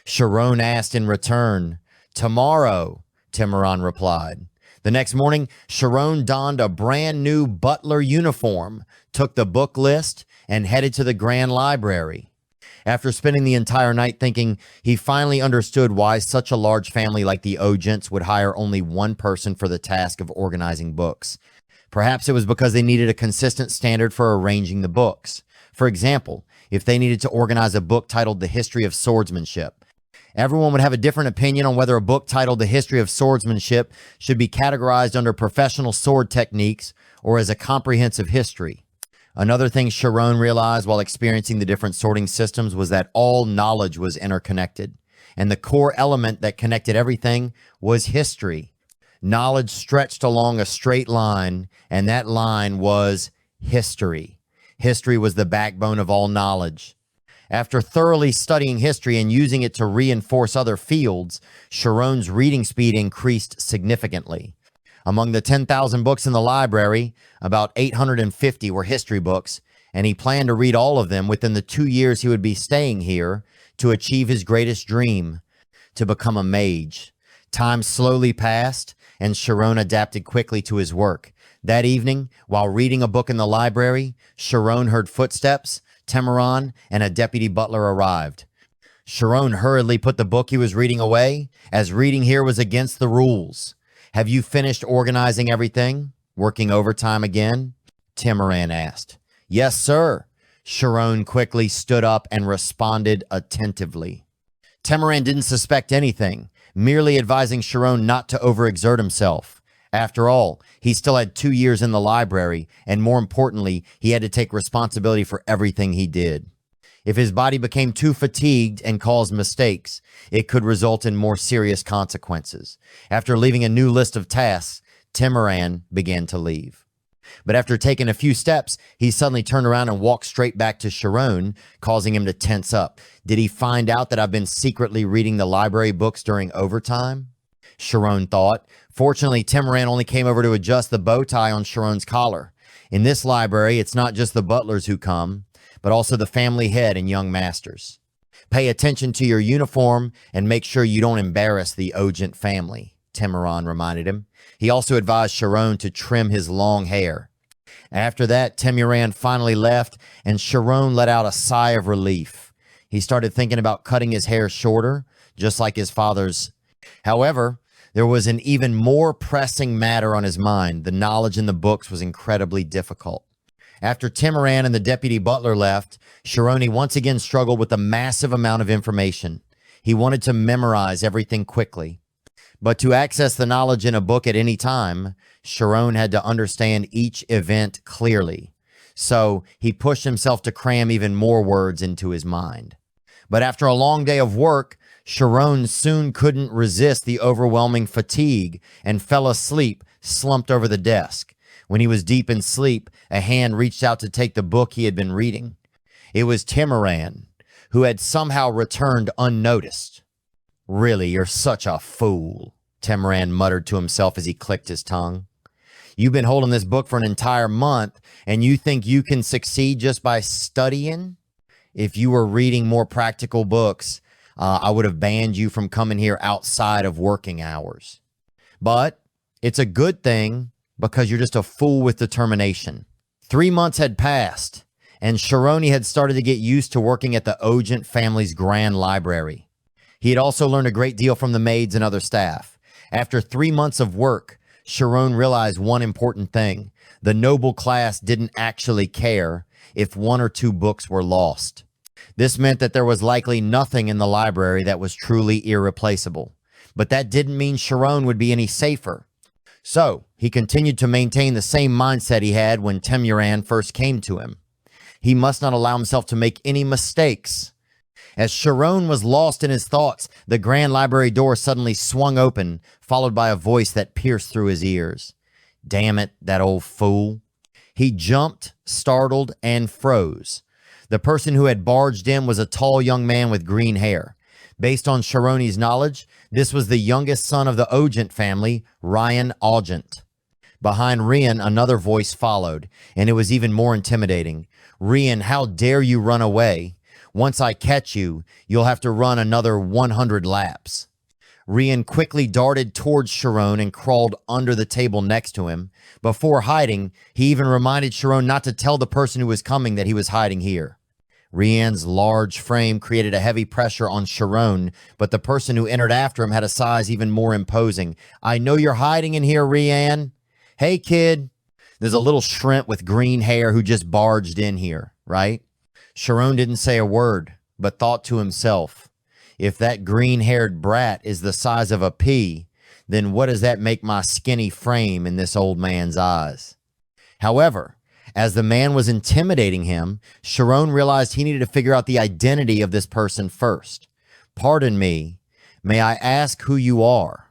Shirone asked in return. "Tomorrow," Tamaran replied. The next morning, Shirone donned a brand new butler uniform, took the book list, and headed to the grand library. After spending the entire night thinking, he finally understood why such a large family like the Ogents would hire only one person for the task of organizing books. Perhaps it was because they needed a consistent standard for arranging the books. For example, if they needed to organize a book titled The History of Swordsmanship, everyone would have a different opinion on whether a book titled The History of Swordsmanship should be categorized under professional sword techniques or as a comprehensive history. Another thing Shirone realized while experiencing the different sorting systems was that all knowledge was interconnected, and the core element that connected everything was history. Knowledge stretched along a straight line, and that line was history. History was the backbone of all knowledge. After thoroughly studying history and using it to reinforce other fields, Shirone's reading speed increased significantly. Among the 10,000 books in the library, about 850 were history books, and he planned to read all of them within the 2 years he would be staying here to achieve his greatest dream, to become a mage. Time slowly passed, and Shirone adapted quickly to his work. That evening, while reading a book in the library, Shirone heard footsteps. Tamaran and a deputy butler arrived. Shirone hurriedly put the book he was reading away, as reading here was against the rules. "Have you finished organizing everything? Working overtime again?" Tamaran asked. "Yes, sir." Shirone quickly stood up and responded attentively. Tamaran didn't suspect anything, merely advising Shirone not to overexert himself. After all, he still had 2 years in the library, and more importantly, he had to take responsibility for everything he did. If his body became too fatigued and caused mistakes, it could result in more serious consequences. After leaving a new list of tasks, Tamaran began to leave. But after taking a few steps, he suddenly turned around and walked straight back to Shirone, causing him to tense up. "Did he find out that I've been secretly reading the library books during overtime?" Shirone thought. Fortunately, Tamaran only came over to adjust the bow tie on Shirone's collar. In this library, it's not just the butlers who come, but also the family head and young masters. "Pay attention to your uniform and make sure you don't embarrass the Ogent family," Tamaran reminded him. He also advised Shirone to trim his long hair. After that, Tamaran finally left, and Shirone let out a sigh of relief. He started thinking about cutting his hair shorter, just like his father's. However, there was an even more pressing matter on his mind. The knowledge in the books was incredibly difficult. After Tamaran and the deputy butler left, Shirone once again struggled with a massive amount of information. He wanted to memorize everything quickly. But to access the knowledge in a book at any time, Shirone had to understand each event clearly. So he pushed himself to cram even more words into his mind. But after a long day of work, Shirone soon couldn't resist the overwhelming fatigue and fell asleep, slumped over the desk. When he was deep in sleep, a hand reached out to take the book he had been reading. It was Timiran, who had somehow returned unnoticed. "Really, you're such a fool," Timiran muttered to himself as he clicked his tongue. "You've been holding this book for an entire month, and you think you can succeed just by studying? If you were reading more practical books, I would have banned you from coming here outside of working hours. But it's a good thing because you're just a fool with determination." 3 months had passed, and Shirone had started to get used to working at the Ogent family's grand library. He had also learned a great deal from the maids and other staff. After 3 months of work, Shirone realized one important thing. The noble class didn't actually care if 1 or 2 books were lost. This meant that there was likely nothing in the library that was truly irreplaceable. But that didn't mean Shirone would be any safer. So he continued to maintain the same mindset he had when Timiran first came to him. He must not allow himself to make any mistakes. As Shirone was lost in his thoughts, the grand library door suddenly swung open, followed by a voice that pierced through his ears. "Damn it, that old fool." He jumped, startled, and froze. The person who had barged in was a tall young man with green hair. Based on Shirone's knowledge, this was the youngest son of the Ogent family, Rian Ogent. Behind Rian, another voice followed, and it was even more intimidating. "Rian, how dare you run away? Once I catch you, you'll have to run another 100 laps." Rian quickly darted towards Shirone and crawled under the table next to him. Before hiding, he even reminded Shirone not to tell the person who was coming that he was hiding here. Rian's large frame created a heavy pressure on Shirone, but the person who entered after him had a size even more imposing. "I know you're hiding in here, Rian." "Hey, kid." There's a little shrimp with green hair who just barged in here, right? Shirone didn't say a word, but thought to himself, if that green-haired brat is the size of a pea, then what does that make my skinny frame in this old man's eyes? However, as the man was intimidating him, Shirone realized he needed to figure out the identity of this person first. "Pardon me, may I ask who you are?"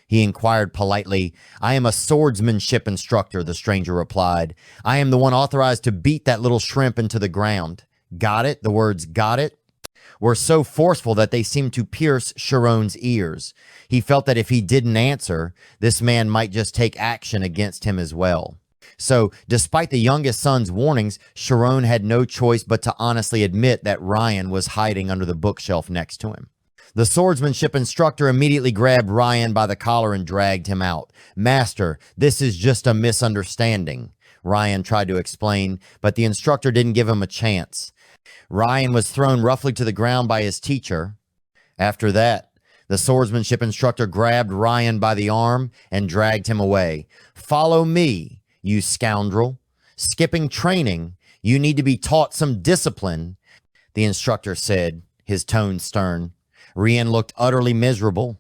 He inquired politely. "I am a swordsmanship instructor," the stranger replied. "I am the one authorized to beat that little shrimp into the ground." "Got it?" The words "got it" were so forceful that they seemed to pierce Shirone's ears. He felt that if he didn't answer, this man might just take action against him as well. So, despite the youngest son's warnings, Shirone had no choice but to honestly admit that Rian was hiding under the bookshelf next to him. The swordsmanship instructor immediately grabbed Rian by the collar and dragged him out. "Master, this is just a misunderstanding," Rian tried to explain, but the instructor didn't give him a chance. Rian was thrown roughly to the ground by his teacher. After that, the swordsmanship instructor grabbed Rian by the arm and dragged him away. "Follow me, you scoundrel. Skipping training, you need to be taught some discipline," the instructor said, his tone stern. Rian looked utterly miserable.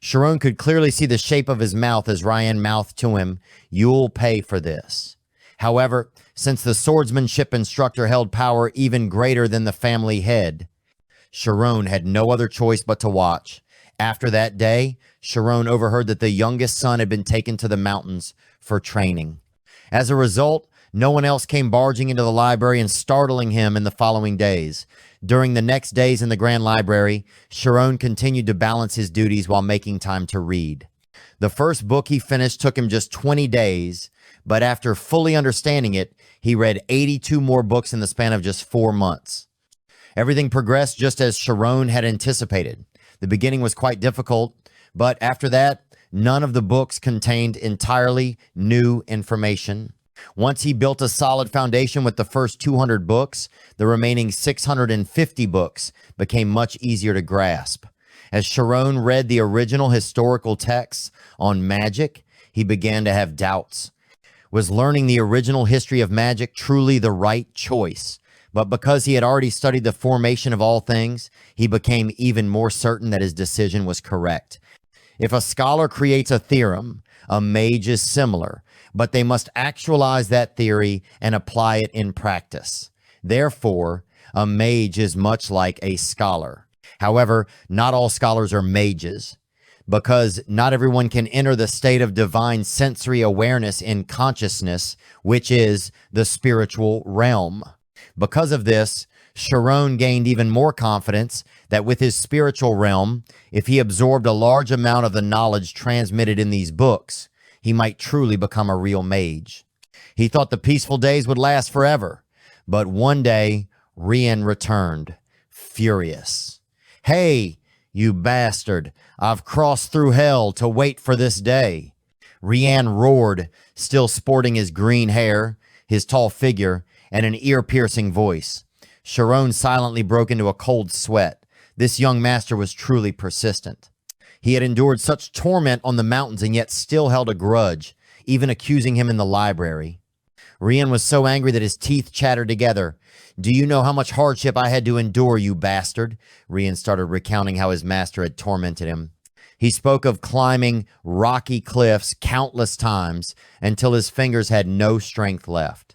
Shirone could clearly see the shape of his mouth as Rian mouthed to him, "You'll pay for this." However, since the swordsmanship instructor held power even greater than the family head, Shirone had no other choice but to watch. After that day, Shirone overheard that the youngest son had been taken to the mountains for training. As a result, no one else came barging into the library and startling him in the following days. During the next days in the Grand Library, Shirone continued to balance his duties while making time to read. The first book he finished took him just 20 days, but after fully understanding it, he read 82 more books in the span of just 4 months. Everything progressed just as Shirone had anticipated. The beginning was quite difficult, but after that, none of the books contained entirely new information. Once he built a solid foundation with the first 200 books, the remaining 650 books became much easier to grasp. As Shirone read the original historical texts on magic, he began to have doubts. Was learning the original history of magic truly the right choice? But because he had already studied the formation of all things, he became even more certain that his decision was correct. If a scholar creates a theorem, A mage is similar, but they must actualize that theory and apply it in practice. Therefore, a mage is much like a scholar. However, not all scholars are mages, because not everyone can enter the state of divine sensory awareness in consciousness, which is the spiritual realm. Because of this, Shirone gained even more confidence that with his spiritual realm, if he absorbed a large amount of the knowledge transmitted in these books, he might truly become a real mage. He thought the peaceful days would last forever, but one day, Rian returned, furious. "Hey, you bastard, I've crossed through hell to wait for this day." Rian roared, still sporting his green hair, his tall figure, and an ear-piercing voice. Shirone silently broke into a cold sweat. This young master was truly persistent. He had endured such torment on the mountains and yet still held a grudge, even accusing him in the library. Rian was so angry that his teeth chattered together. "Do you know how much hardship I had to endure, you bastard?" Rian started recounting how his master had tormented him. He spoke of climbing rocky cliffs countless times until his fingers had no strength left.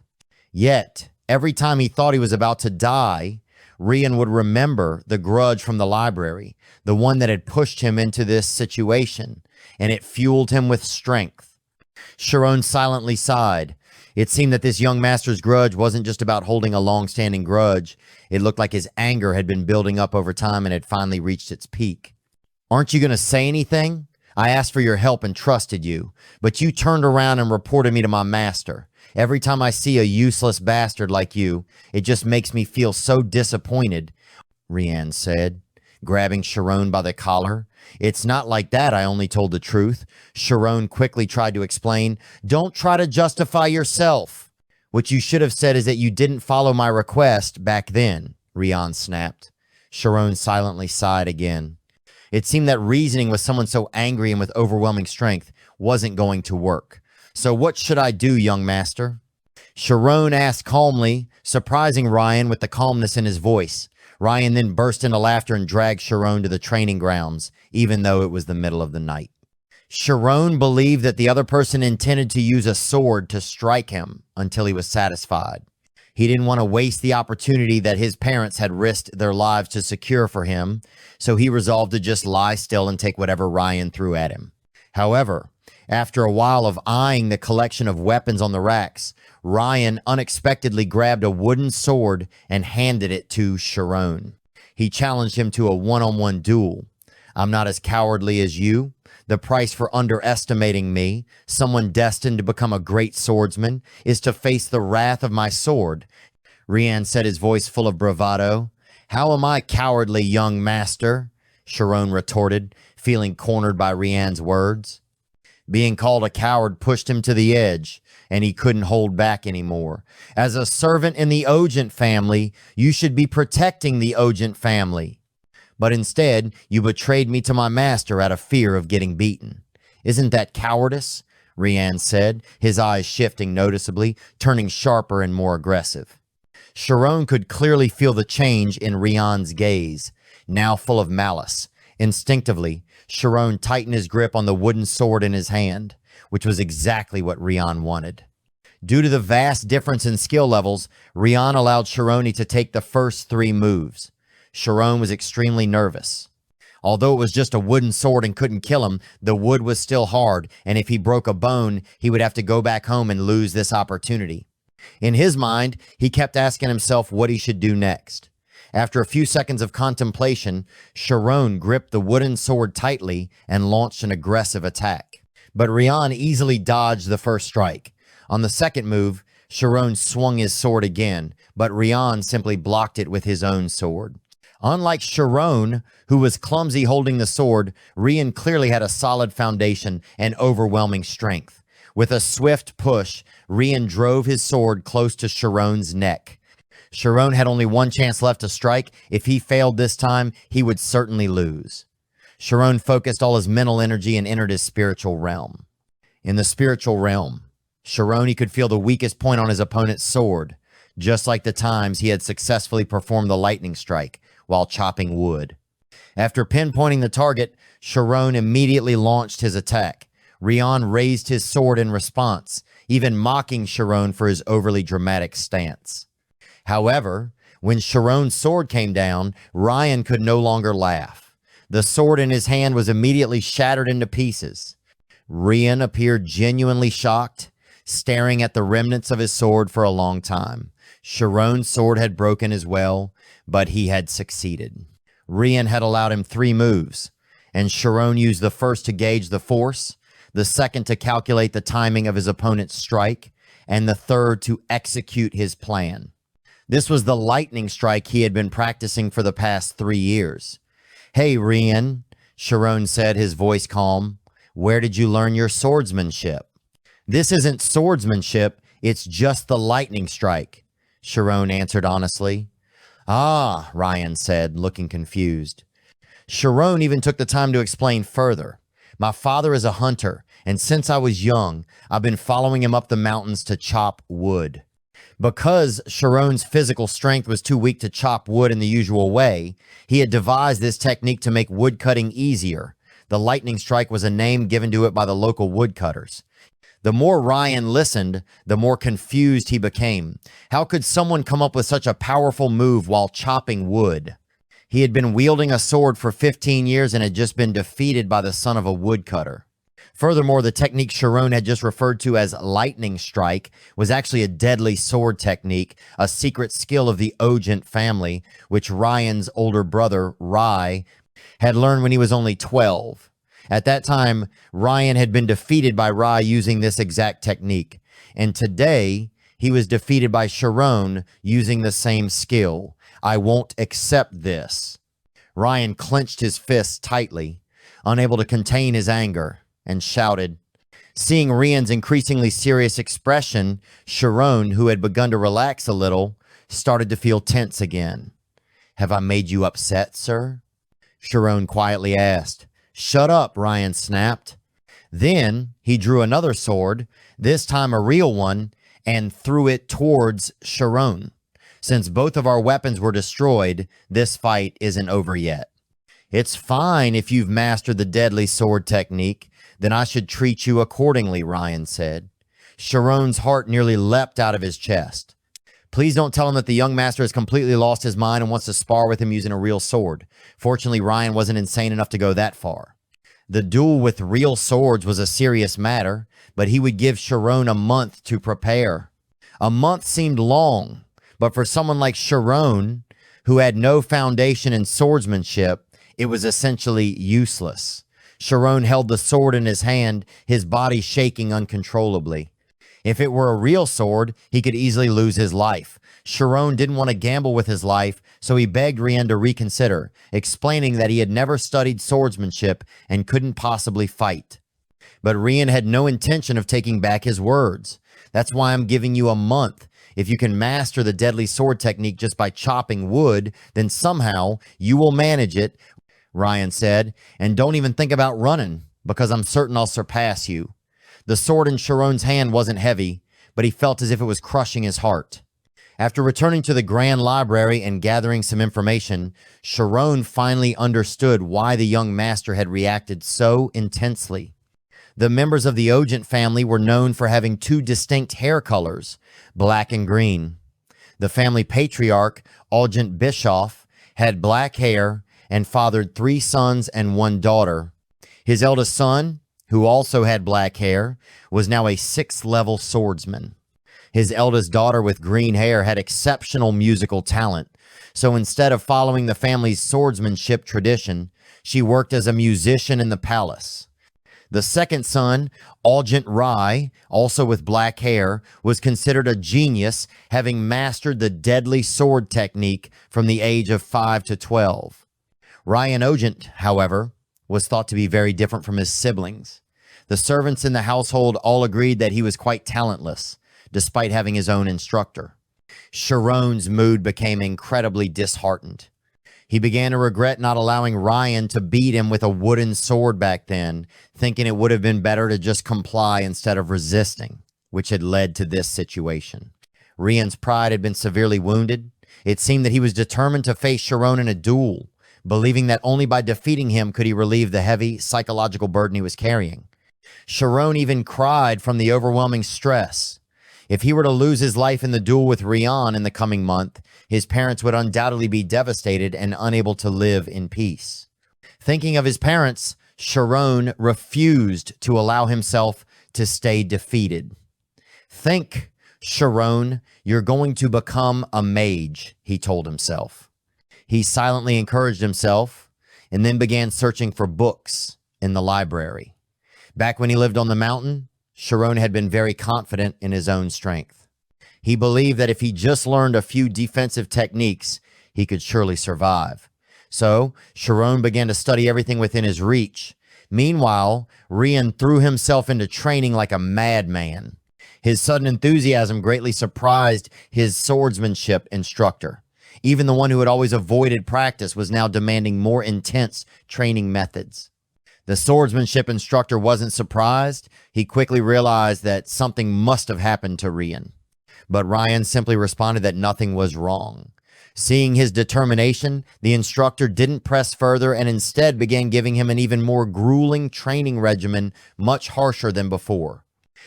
Yet, every time he thought he was about to die, Rian would remember the grudge from the library, the one that had pushed him into this situation, and it fueled him with strength. Shirone silently sighed. It seemed that this young master's grudge wasn't just about holding a long-standing grudge. It looked like his anger had been building up over time and had finally reached its peak. "Aren't you going to say anything? I asked for your help and trusted you, but you turned around and reported me to my master. Every time I see a useless bastard like you, it just makes me feel so disappointed," Rian said, grabbing Shirone by the collar. "It's not like that, I only told the truth." Shirone quickly tried to explain. "Don't try to justify yourself. What you should have said is that you didn't follow my request back then," Rian snapped. Shirone silently sighed again. It seemed that reasoning with someone so angry and with overwhelming strength wasn't going to work. "So what should I do, young master?" Shirone asked calmly, surprising Rian with the calmness in his voice. Rian then burst into laughter and dragged Shirone to the training grounds, even though it was the middle of the night. Shirone believed that the other person intended to use a sword to strike him until he was satisfied. He didn't want to waste the opportunity that his parents had risked their lives to secure for him, so he resolved to just lie still and take whatever Rian threw at him. However, after a while of eyeing the collection of weapons on the racks, Rian unexpectedly grabbed a wooden sword and handed it to Shirone. He challenged him to a one-on-one duel. "I'm not as cowardly as you. The price for underestimating me, someone destined to become a great swordsman, is to face the wrath of my sword," Rian said, his voice full of bravado. "How am I cowardly, young master?" Shirone retorted, feeling cornered by Rian's words. Being called a coward pushed him to the edge, and he couldn't hold back anymore. "As a servant in the Ogent family, you should be protecting the Ogent family. But instead, you betrayed me to my master out of fear of getting beaten. Isn't that cowardice?" Rian said, his eyes shifting noticeably, turning sharper and more aggressive. Shirone could clearly feel the change in Rian's gaze, now full of malice. Instinctively, Shirone tightened his grip on the wooden sword in his hand, which was exactly what Rian wanted. Due to the vast difference in skill levels, Rian allowed Shirone to take the first 3 moves. Shirone was extremely nervous. Although it was just a wooden sword and couldn't kill him, the wood was still hard, and if he broke a bone, he would have to go back home and lose this opportunity. In his mind, he kept asking himself what he should do next. After a few seconds of contemplation, Shirone gripped the wooden sword tightly and launched an aggressive attack. But Rian easily dodged the first strike. On the second move, Shirone swung his sword again, but Rian simply blocked it with his own sword. Unlike Shirone, who was clumsy holding the sword, Rian clearly had a solid foundation and overwhelming strength. With a swift push, Rian drove his sword close to Shirone's neck. Shirone had only one chance left to strike. If he failed this time, he would certainly lose. Shirone focused all his mental energy and entered his spiritual realm. In the spiritual realm, Shirone could feel the weakest point on his opponent's sword, just like the times he had successfully performed the lightning strike while chopping wood. After pinpointing the target, Shirone immediately launched his attack. Rian raised his sword in response, even mocking Shirone for his overly dramatic stance. However, when Shirone's sword came down, Rian could no longer laugh. The sword in his hand was immediately shattered into pieces. Rian appeared genuinely shocked, staring at the remnants of his sword for a long time. Shirone's sword had broken as well, but he had succeeded. Rian had allowed him 3 moves, and Shirone used the first to gauge the force, the second to calculate the timing of his opponent's strike, and the third to execute his plan. This was the lightning strike he had been practicing for the past 3 years. "Hey, Rian," Shirone said, his voice calm. "Where did you learn your swordsmanship?" "This isn't swordsmanship, it's just the lightning strike," Shirone answered honestly. "Ah," Rian said, looking confused. Shirone even took the time to explain further. "My father is a hunter, and since I was young, I've been following him up the mountains to chop wood." Because Shirone's physical strength was too weak to chop wood in the usual way, he had devised this technique to make wood cutting easier. The lightning strike was a name given to it by the local woodcutters. The more Rian listened, the more confused he became. How could someone come up with such a powerful move while chopping wood? He had been wielding a sword for 15 years and had just been defeated by the son of a woodcutter. Furthermore, the technique Shirone had just referred to as lightning strike was actually a deadly sword technique, a secret skill of the Ojent family, which Rian's older brother, Rai, had learned when he was only 12. At that time, Rian had been defeated by Rai using this exact technique, and today he was defeated by Shirone using the same skill. "I won't accept this." Rian clenched his fists tightly, unable to contain his anger, and shouted. Seeing Rian's increasingly serious expression, Shirone, who had begun to relax a little, started to feel tense again. "Have I made you upset, sir?" Shirone quietly asked. "Shut up," Rian snapped. Then he drew another sword, this time a real one, and threw it towards Shirone. "Since both of our weapons were destroyed, this fight isn't over yet." "It's fine if you've mastered the deadly sword technique. Then I should treat you accordingly," Rian said. Shirone's heart nearly leapt out of his chest. Please don't tell him that the young master has completely lost his mind and wants to spar with him using a real sword. Fortunately, Rian wasn't insane enough to go that far. The duel with real swords was a serious matter, but he would give Shirone a month to prepare. A month seemed long, but for someone like Shirone, who had no foundation in swordsmanship, it was essentially useless. Shirone held the sword in his hand, his body shaking uncontrollably. If it were a real sword, he could easily lose his life. Shirone didn't want to gamble with his life, so he begged Rian to reconsider, explaining that he had never studied swordsmanship and couldn't possibly fight. But Rian had no intention of taking back his words. "That's why I'm giving you a month. If you can master the deadly sword technique just by chopping wood, then somehow you will manage it," Rian said, "and don't even think about running, because I'm certain I'll surpass you." The sword in Shirone's hand wasn't heavy, but he felt as if it was crushing his heart. After returning to the Grand Library and gathering some information, Shirone finally understood why the young master had reacted so intensely. The members of the Ojent family were known for having 2 distinct hair colors, black and green. The family patriarch, Ojent Bischoff, had black hair and fathered 3 sons and 1 daughter. His eldest son, who also had black hair, was now a 6th-level swordsman. His eldest daughter with green hair had exceptional musical talent, so instead of following the family's swordsmanship tradition, she worked as a musician in the palace. The second son, Ojent Rai, also with black hair, was considered a genius, having mastered the deadly sword technique from the age of 5 to 12. Rian Ojent, however, was thought to be very different from his siblings. The servants in the household all agreed that he was quite talentless, despite having his own instructor. Shirone's mood became incredibly disheartened. He began to regret not allowing Rian to beat him with a wooden sword back then, thinking it would have been better to just comply instead of resisting, which had led to this situation. Rian's pride had been severely wounded. It seemed that he was determined to face Shirone in a duel, believing that only by defeating him could he relieve the heavy psychological burden he was carrying. Shirone even cried from the overwhelming stress. If he were to lose his life in the duel with Rian in the coming month, his parents would undoubtedly be devastated and unable to live in peace. Thinking of his parents, Shirone refused to allow himself to stay defeated. Think, Shirone, you're going to become a mage, he told himself. He silently encouraged himself and then began searching for books in the library. Back when he lived on the mountain, Shirone had been very confident in his own strength. He believed that if he just learned a few defensive techniques, he could surely survive. So, Shirone began to study everything within his reach. Meanwhile, Rian threw himself into training like a madman. His sudden enthusiasm greatly surprised his swordsmanship instructor. Even the one who had always avoided practice was now demanding more intense training methods. The swordsmanship instructor wasn't surprised. He quickly realized that something must have happened to Rian. But Rian simply responded that nothing was wrong. Seeing his determination, the instructor didn't press further and instead began giving him an even more grueling training regimen, much harsher than before.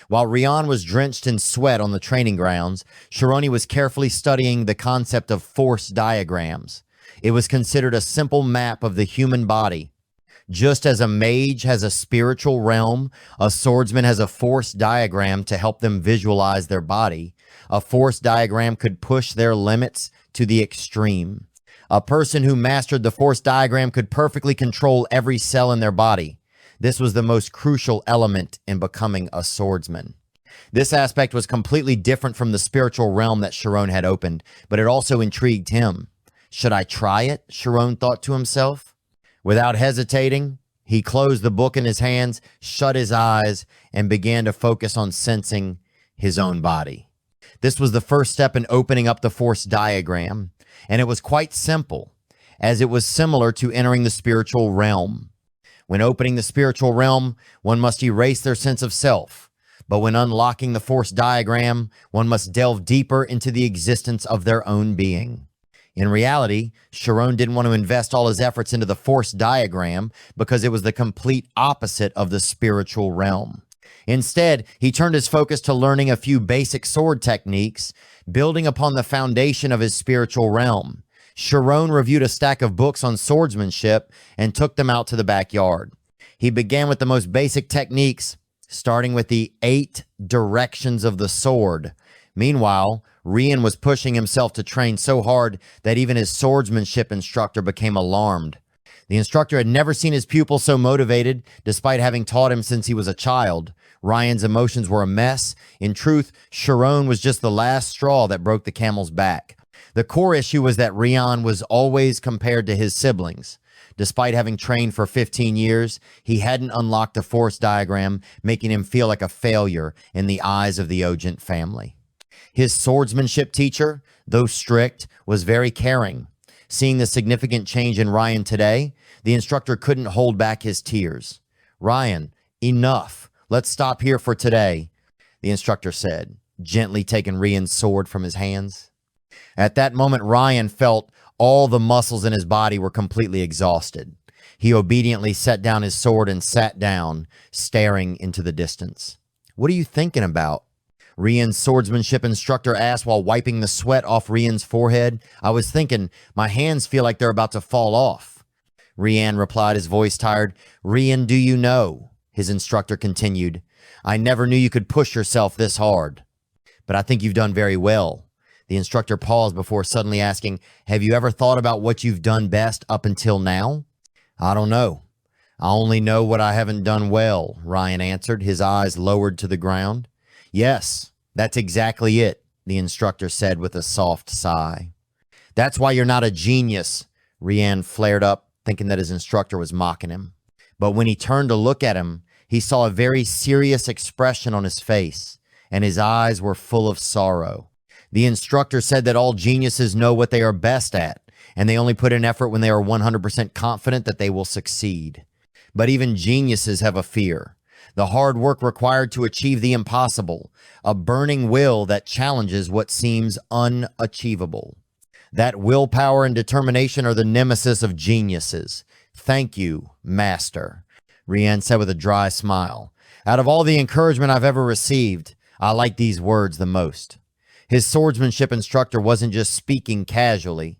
While Rian was drenched in sweat on the training grounds, Shirone was carefully studying the concept of force diagrams. It was considered a simple map of the human body. Just as a mage has a spiritual realm, a swordsman has a force diagram to help them visualize their body. A force diagram could push their limits to the extreme. A person who mastered the force diagram could perfectly control every cell in their body. This was the most crucial element in becoming a swordsman. This aspect was completely different from the spiritual realm that Shirone had opened, but it also intrigued him. Should I try it? Shirone thought to himself. Without hesitating, he closed the book in his hands, shut his eyes, and began to focus on sensing his own body. This was the first step in opening up the force diagram, and it was quite simple, as it was similar to entering the spiritual realm. When opening the spiritual realm, one must erase their sense of self. But when unlocking the force diagram, one must delve deeper into the existence of their own being. In reality, Shirone didn't want to invest all his efforts into the force diagram because it was the complete opposite of the spiritual realm. Instead, he turned his focus to learning a few basic sword techniques, building upon the foundation of his spiritual realm. Shirone reviewed a stack of books on swordsmanship and took them out to the backyard. He began with the most basic techniques, starting with the 8 directions of the sword. Meanwhile, Rian was pushing himself to train so hard that even his swordsmanship instructor became alarmed. The instructor had never seen his pupil so motivated, despite having taught him since he was a child. Rian's emotions were a mess. In truth, Shirone was just the last straw that broke the camel's back. The core issue was that Rian was always compared to his siblings. Despite having trained for 15 years, he hadn't unlocked the force diagram, making him feel like a failure in the eyes of the Ogent family. His swordsmanship teacher, though strict, was very caring. Seeing the significant change in Rian today, the instructor couldn't hold back his tears. "Rian, enough. Let's stop here for today," the instructor said, gently taking Rian's sword from his hands. At that moment, Rian felt all the muscles in his body were completely exhausted. He obediently set down his sword and sat down, staring into the distance. "What are you thinking about?" Rian's swordsmanship instructor asked while wiping the sweat off Rian's forehead. "I was thinking, my hands feel like they're about to fall off." Rian replied, his voice tired. "Rian, do you know?" His instructor continued, "I never knew you could push yourself this hard. But I think you've done very well." The instructor paused before suddenly asking, "Have you ever thought about what you've done best up until now?" "I don't know. I only know what I haven't done well," Rian answered, his eyes lowered to the ground. "Yes, that's exactly it," the instructor said with a soft sigh. "That's why you're not a genius," Rian flared up, thinking that his instructor was mocking him. But when he turned to look at him, he saw a very serious expression on his face, and his eyes were full of sorrow. The instructor said that all geniuses know what they are best at, and they only put in effort when they are 100% confident that they will succeed. But even geniuses have a fear. The hard work required to achieve the impossible, a burning will that challenges what seems unachievable. That willpower and determination are the nemesis of geniuses. "Thank you, master," Rian said with a dry smile. Out of all the encouragement I've ever received, I like these words the most. His swordsmanship instructor wasn't just speaking casually.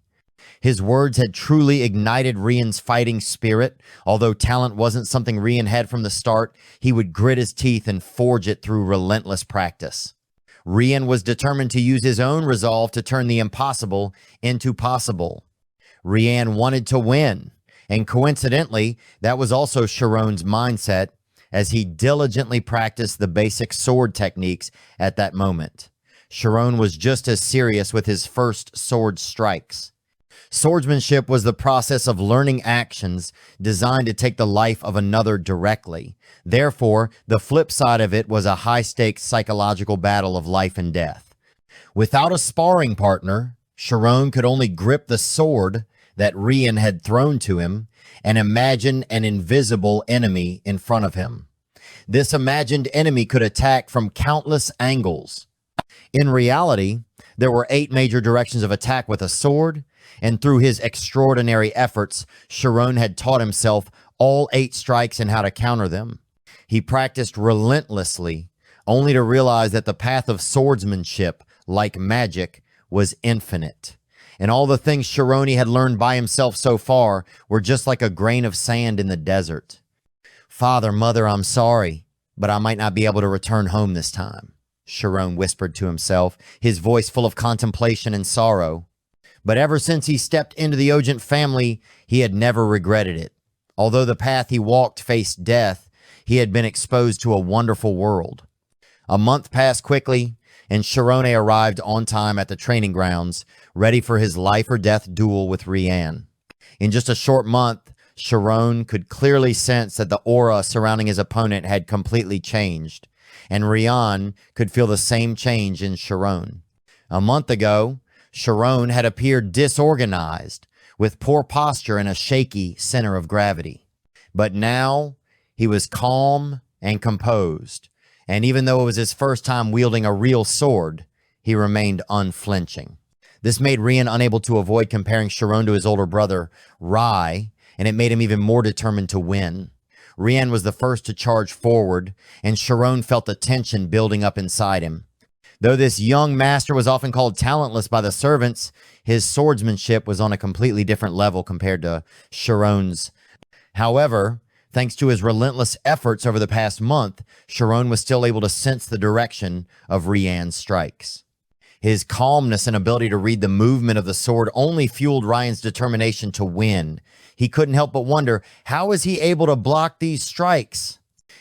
His words had truly ignited Rian's fighting spirit. Although talent wasn't something Rian had from the start, he would grit his teeth and forge it through relentless practice. Rian was determined to use his own resolve to turn the impossible into possible. Rian wanted to win, and coincidentally, that was also Shirone's mindset as he diligently practiced the basic sword techniques at that moment. Shirone was just as serious with his first sword strikes. Swordsmanship was the process of learning actions designed to take the life of another directly. Therefore, the flip side of it was a high-stakes psychological battle of life and death. Without a sparring partner, Shirone could only grip the sword that Rian had thrown to him and imagine an invisible enemy in front of him. This imagined enemy could attack from countless angles. In reality, there were 8 major directions of attack with a sword, and through his extraordinary efforts, Shirone had taught himself all 8 strikes and how to counter them. He practiced relentlessly, only to realize that the path of swordsmanship, like magic, was infinite. And all the things Shirone had learned by himself so far were just like a grain of sand in the desert. "Father, Mother, I'm sorry, but I might not be able to return home this time," Shirone whispered to himself, his voice full of contemplation and sorrow. But ever since he stepped into the Ogent family, he had never regretted it. Although the path he walked faced death, he had been exposed to a wonderful world. A month passed quickly, and Shirone arrived on time at the training grounds, ready for his life or death duel with Rian. In just a short month, Shirone could clearly sense that the aura surrounding his opponent had completely changed, and Rian could feel the same change in Shirone. A month ago, Shirone had appeared disorganized, with poor posture and a shaky center of gravity. But now, he was calm and composed, and even though it was his first time wielding a real sword, he remained unflinching. This made Rian unable to avoid comparing Shirone to his older brother, Rai, and it made him even more determined to win. Rian was the first to charge forward, and Shirone felt the tension building up inside him. Though this young master was often called talentless by the servants, his swordsmanship was on a completely different level compared to Shirone's. However, thanks to his relentless efforts over the past month, Shirone was still able to sense the direction of Rian's strikes. His calmness and ability to read the movement of the sword only fueled Rian's determination to win. He couldn't help but wonder, how is he able to block these strikes?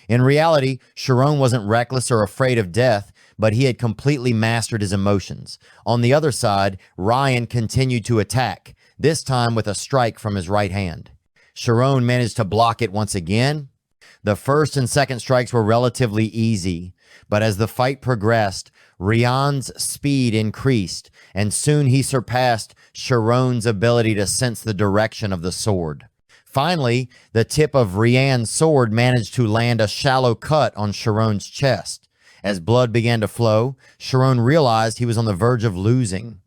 In reality, Shirone wasn't reckless or afraid of death, but he had completely mastered his emotions. On the other side, Rian continued to attack, this time with a strike from his right hand. Shirone managed to block it once again. The first and second strikes were relatively easy, but as the fight progressed, Rian's speed increased, and soon he surpassed Shirone's ability to sense the direction of the sword. Finally, the tip of Rian's sword managed to land a shallow cut on Shirone's chest. As blood began to flow, Shirone realized he was on the verge of losing.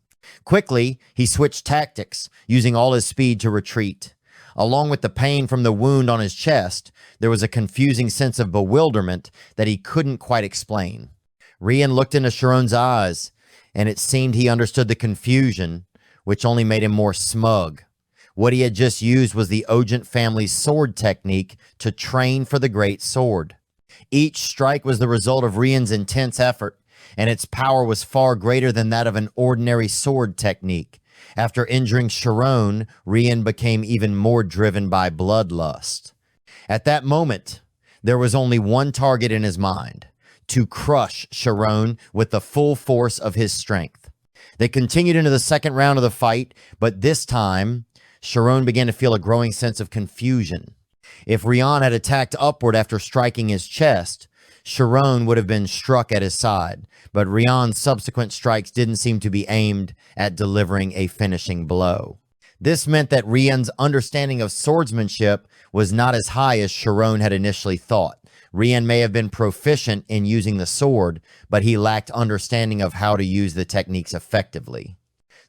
Quickly, he switched tactics, using all his speed to retreat. Along with the pain from the wound on his chest, there was a confusing sense of bewilderment that he couldn't quite explain. Rian looked into Shirone's eyes, and it seemed he understood the confusion, which only made him more smug. What he had just used was the Ogent family's sword technique to train for the great sword. Each strike was the result of Rian's intense effort, and its power was far greater than that of an ordinary sword technique. After injuring Shirone, Rian became even more driven by bloodlust. At that moment, there was only one target in his mind: to crush Shirone with the full force of his strength. They continued into the second round of the fight, but this time, Shirone began to feel a growing sense of confusion. If Rian had attacked upward after striking his chest, Shirone would have been struck at his side, but Rian's subsequent strikes didn't seem to be aimed at delivering a finishing blow. This meant that Rian's understanding of swordsmanship was not as high as Shirone had initially thought. Rian may have been proficient in using the sword, but he lacked understanding of how to use the techniques effectively.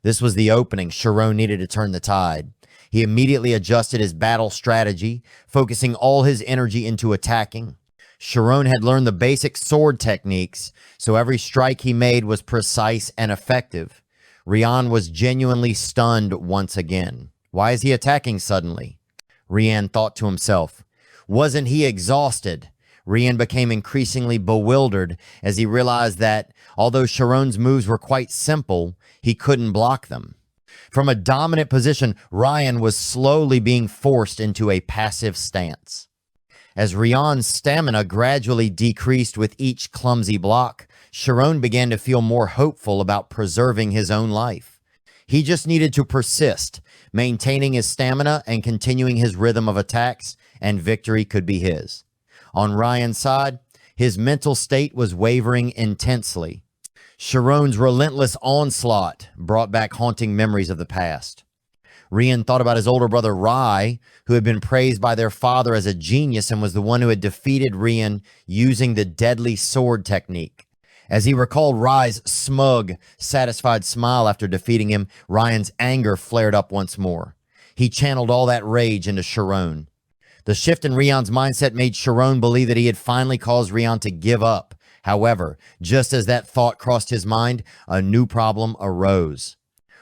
This was the opening Shirone needed to turn the tide. He immediately adjusted his battle strategy, focusing all his energy into attacking. Shirone had learned the basic sword techniques, so every strike he made was precise and effective. Rian was genuinely stunned once again. Why is he attacking suddenly? Rian thought to himself. Wasn't he exhausted? Rian became increasingly bewildered as he realized that, although Shirone's moves were quite simple, he couldn't block them. From a dominant position, Rian was slowly being forced into a passive stance. As Rian's stamina gradually decreased with each clumsy block, Shirone began to feel more hopeful about preserving his own life. He just needed to persist, maintaining his stamina and continuing his rhythm of attacks, and victory could be his. On Rian's side, his mental state was wavering intensely. Shirone's relentless onslaught brought back haunting memories of the past. Rian thought about his older brother Rai, who had been praised by their father as a genius and was the one who had defeated Rian using the deadly sword technique. As he recalled Rai's smug, satisfied smile after defeating him, Rian's anger flared up once more. He channeled all that rage into Shirone. The shift in Rian's mindset made Shirone believe that he had finally caused Rian to give up. However, just as that thought crossed his mind, a new problem arose.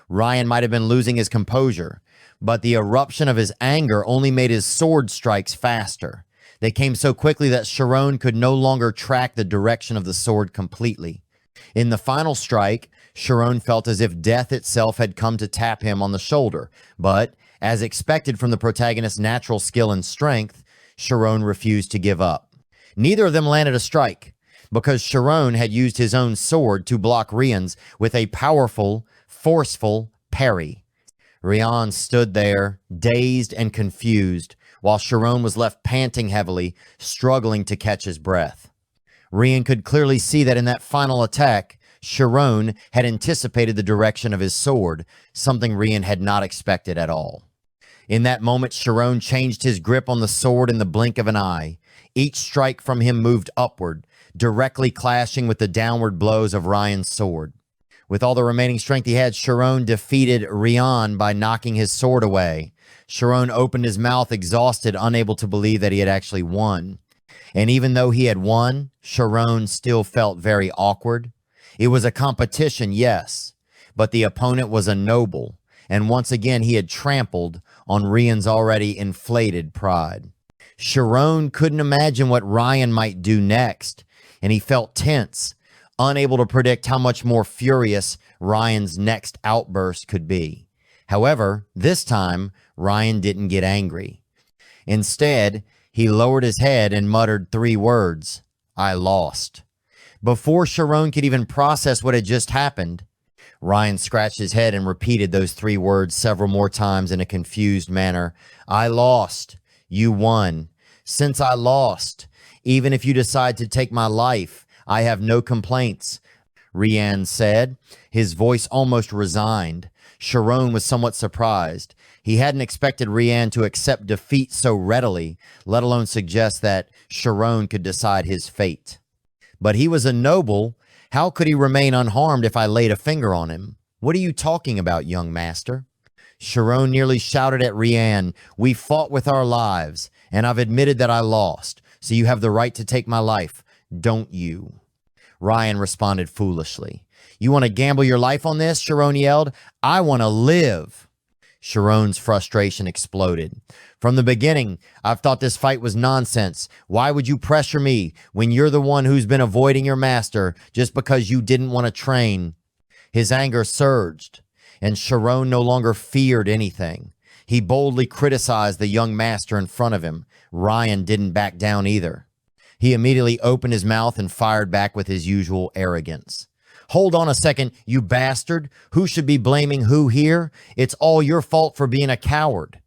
Rian might have been losing his composure, but the eruption of his anger only made his sword strikes faster. They came so quickly that Shirone could no longer track the direction of the sword completely. In the final strike, Shirone felt as if death itself had come to tap him on the shoulder, but, as expected from the protagonist's natural skill and strength, Shirone refused to give up. Neither of them landed a strike, because Shirone had used his own sword to block Rian's with a powerful, forceful parry. Rian stood there, dazed and confused, while Shirone was left panting heavily, struggling to catch his breath. Rian could clearly see that in that final attack, Shirone had anticipated the direction of his sword, something Rian had not expected at all. In that moment, Shirone changed his grip on the sword in the blink of an eye. Each strike from him moved upward, directly clashing with the downward blows of Rian's sword. With all the remaining strength he had, Shirone defeated Rian by knocking his sword away. Shirone opened his mouth, exhausted, unable to believe that he had actually won. And even though he had won, Shirone still felt very awkward. It was a competition, yes, but the opponent was a noble, and once again he had trampled on Rian's already inflated pride. Shirone couldn't imagine what Rian might do next, and he felt tense, unable to predict how much more furious Rian's next outburst could be. However, this time, Rian didn't get angry. Instead, he lowered his head and muttered 3 words, "I lost." Before Shirone could even process what had just happened, Rian scratched his head and repeated those 3 words several more times in a confused manner. "I lost. You won. Since I lost, even if you decide to take my life, I have no complaints," Rian said, his voice almost resigned. Shirone was somewhat surprised. He hadn't expected Rian to accept defeat so readily, let alone suggest that Shirone could decide his fate. But he was a noble. How could he remain unharmed if I laid a finger on him? "What are you talking about, young master?" Shirone nearly shouted at Rian. "We fought with our lives, and I've admitted that I lost, so you have the right to take my life, don't you?" Rian responded foolishly. "You want to gamble your life on this?" Shirone yelled. "I want to live." Shirone's frustration exploded. "From the beginning, I've thought this fight was nonsense. Why would you pressure me when you're the one who's been avoiding your master just because you didn't want to train?" His anger surged, and Shirone no longer feared anything. He boldly criticized the young master in front of him. Rian didn't back down either. He immediately opened his mouth and fired back with his usual arrogance. "Hold on a second, you bastard. Who should be blaming who here? It's all your fault for being a coward.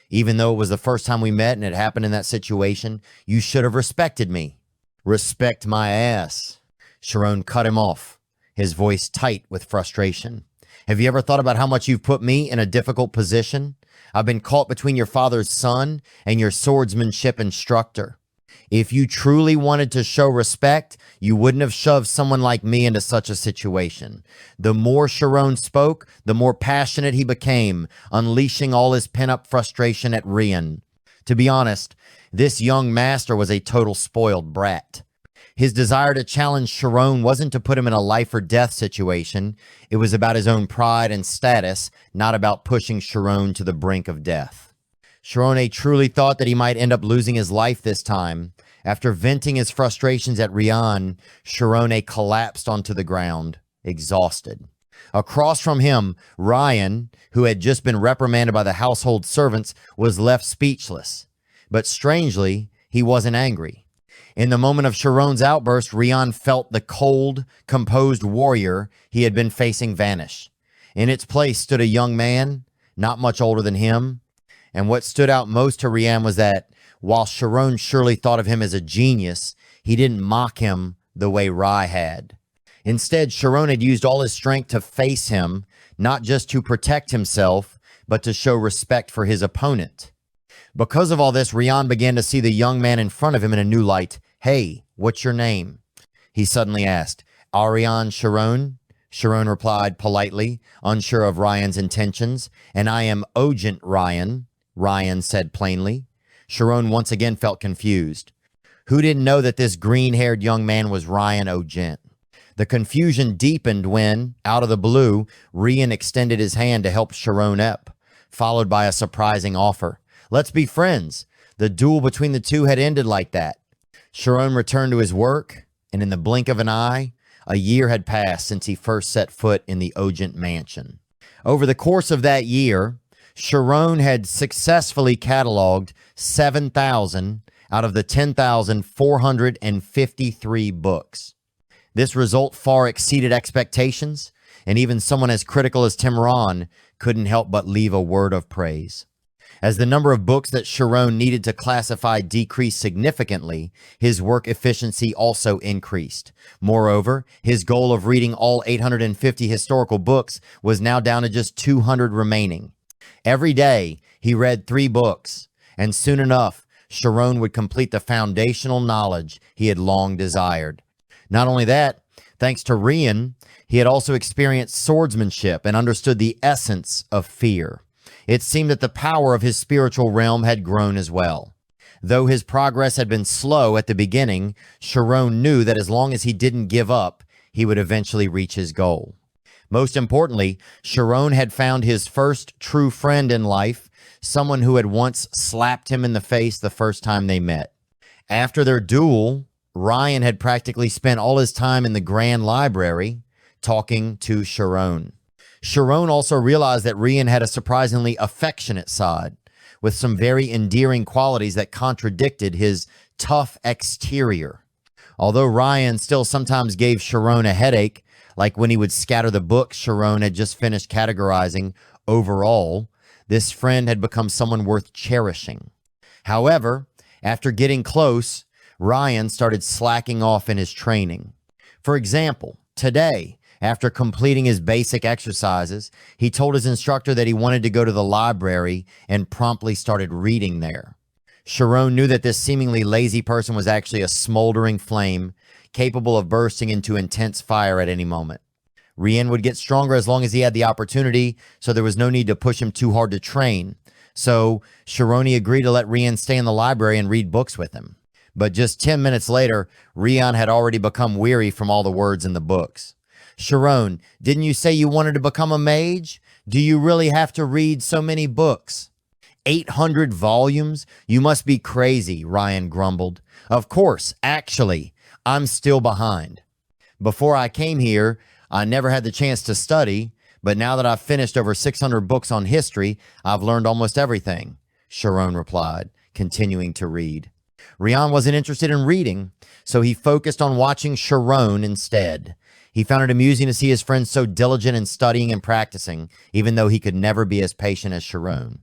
Even though it was the first time we met and it happened in that situation, you should have respected me." "Respect my ass." Shirone cut him off, his voice tight with frustration. "Have you ever thought about how much you've put me in a difficult position? I've been caught between your father's son and your swordsmanship instructor. If you truly wanted to show respect, you wouldn't have shoved someone like me into such a situation." The more Shirone spoke, the more passionate he became, unleashing all his pent-up frustration at Rian. To be honest, this young master was a total spoiled brat. His desire to challenge Shirone wasn't to put him in a life or death situation. It was about his own pride and status, not about pushing Shirone to the brink of death. Shirone truly thought that he might end up losing his life this time. After venting his frustrations at Rian, Shirone collapsed onto the ground, exhausted. Across from him, Rian, who had just been reprimanded by the household servants, was left speechless. But strangely, he wasn't angry. In the moment of Shirone's outburst, Rian felt the cold, composed warrior he had been facing vanish. In its place stood a young man, not much older than him. And what stood out most to Rian was that, while Shirone surely thought of him as a genius, he didn't mock him the way Rai had. Instead, Shirone had used all his strength to face him, not just to protect himself, but to show respect for his opponent. Because of all this, Rian began to see the young man in front of him in a new light. "Hey, what's your name?" he suddenly asked. "Arian Shirone," Shirone replied politely, unsure of Ryan's intentions. "And I am Ogent Ryan," Ryan said plainly. Shirone once again felt confused. Who didn't know that this green-haired young man was Rian Ogent? The confusion deepened when, out of the blue, Rian extended his hand to help Shirone up, followed by a surprising offer. "Let's be friends." The duel between the two had ended like that. Shirone returned to his work, and in the blink of an eye, a year had passed since he first set foot in the Ogent mansion. Over the course of that year, Shirone had successfully cataloged 7,000 out of the 10,453 books. This result far exceeded expectations, and even someone as critical as Timran couldn't help but leave a word of praise. As the number of books that Shirone needed to classify decreased significantly, his work efficiency also increased. Moreover, his goal of reading all 850 historical books was now down to just 200 remaining. Every day, he read 3 books, and soon enough, Shirone would complete the foundational knowledge he had long desired. Not only that, thanks to Rian, he had also experienced swordsmanship and understood the essence of fear. It seemed that the power of his spiritual realm had grown as well. Though his progress had been slow at the beginning, Shirone knew that as long as he didn't give up, he would eventually reach his goal. Most importantly, Shirone had found his first true friend in life, someone who had once slapped him in the face the first time they met. After their duel, Rian had practically spent all his time in the Grand Library talking to Shirone. Shirone also realized that Rian had a surprisingly affectionate side, with some very endearing qualities that contradicted his tough exterior. Although Rian still sometimes gave Shirone a headache, like when he would scatter the books Shirone had just finished categorizing, overall, this friend had become someone worth cherishing. However, after getting close, Rian started slacking off in his training. For example, today, after completing his basic exercises, he told his instructor that he wanted to go to the library and promptly started reading there. Shirone knew that this seemingly lazy person was actually a smoldering flame, capable of bursting into intense fire at any moment. Rian would get stronger as long as he had the opportunity, so there was no need to push him too hard to train. So Shirone agreed to let Rian stay in the library and read books with him. But just 10 minutes later, Rian had already become weary from all the words in the books. "Shirone, didn't you say you wanted to become a mage? Do you really have to read so many books?" 800 volumes? You must be crazy, Rian grumbled. "Of course, actually, I'm still behind. Before I came here, I never had the chance to study, but now that I've finished over 600 books on history, I've learned almost everything," Shirone replied, continuing to read. Rian wasn't interested in reading, so he focused on watching Shirone instead. He found it amusing to see his friend so diligent in studying and practicing, even though he could never be as patient as Shirone.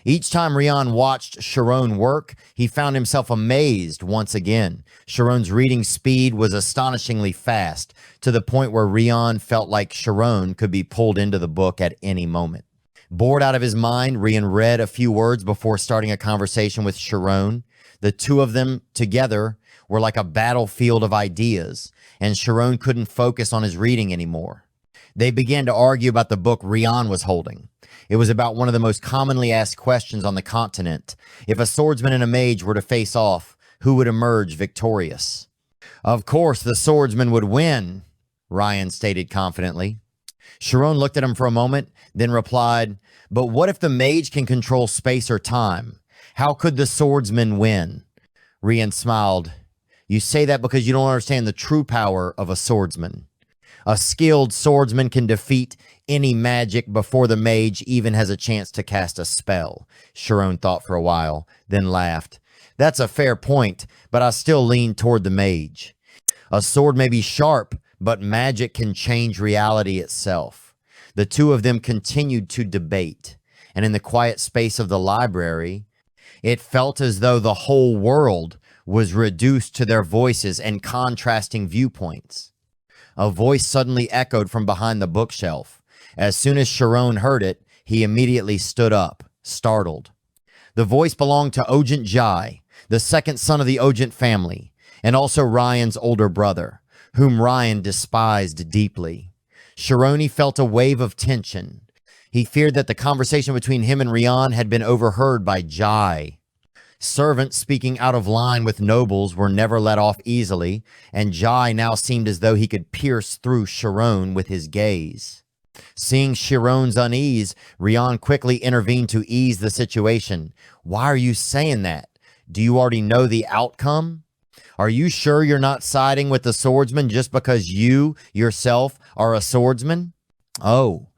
Each time Rian watched Shirone work, he found himself amazed once again. Shirone's reading speed was astonishingly fast, to the point where Rian felt like Shirone could be pulled into the book at any moment. Bored out of his mind, Rian read a few words before starting a conversation with Shirone. The two of them together were like a battlefield of ideas, and Shirone couldn't focus on his reading anymore. They began to argue about the book Rian was holding. It was about one of the most commonly asked questions on the continent. If a swordsman and a mage were to face off, who would emerge victorious? Of course, the swordsman would win, Rian stated confidently. Shirone looked at him for a moment, then replied, but what if the mage can control space or time? How could the swordsman win? Rian smiled. You say that because you don't understand the true power of a swordsman. A skilled swordsman can defeat any magic before the mage even has a chance to cast a spell. Shirone thought for a while, then laughed. That's a fair point, but I still lean toward the mage. A sword may be sharp, but magic can change reality itself. The two of them continued to debate, and in the quiet space of the library, it felt as though the whole world was reduced to their voices and contrasting viewpoints. A voice suddenly echoed from behind the bookshelf. As soon as Shirone heard it, he immediately stood up, startled. The voice belonged to Ojent Jai, the second son of the Ojent family, and also Ryan's older brother, whom Rian despised deeply. Shirone felt a wave of tension. He feared that the conversation between him and Rian had been overheard by Jai. Servants speaking out of line with nobles were never let off easily, and Jai now seemed as though he could pierce through Shirone with his gaze. Seeing Shirone's unease, Rian quickly intervened to ease the situation. Why are you saying that? Do you already know the outcome? Are you sure you're not siding with the swordsman just because you, yourself, are a swordsman? Oh,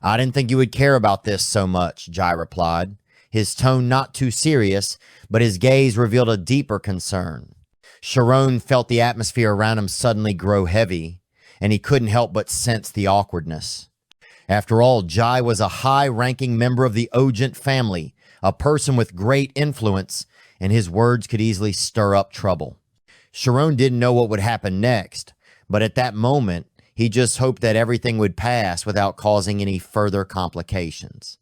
I didn't think you would care about this so much, Jai replied, his tone not too serious, but his gaze revealed a deeper concern. Shirone felt the atmosphere around him suddenly grow heavy, and he couldn't help but sense the awkwardness. After all, Jai was a high-ranking member of the Ojent family, a person with great influence, and his words could easily stir up trouble. Shirone didn't know what would happen next, but at that moment, he just hoped that everything would pass without causing any further complications.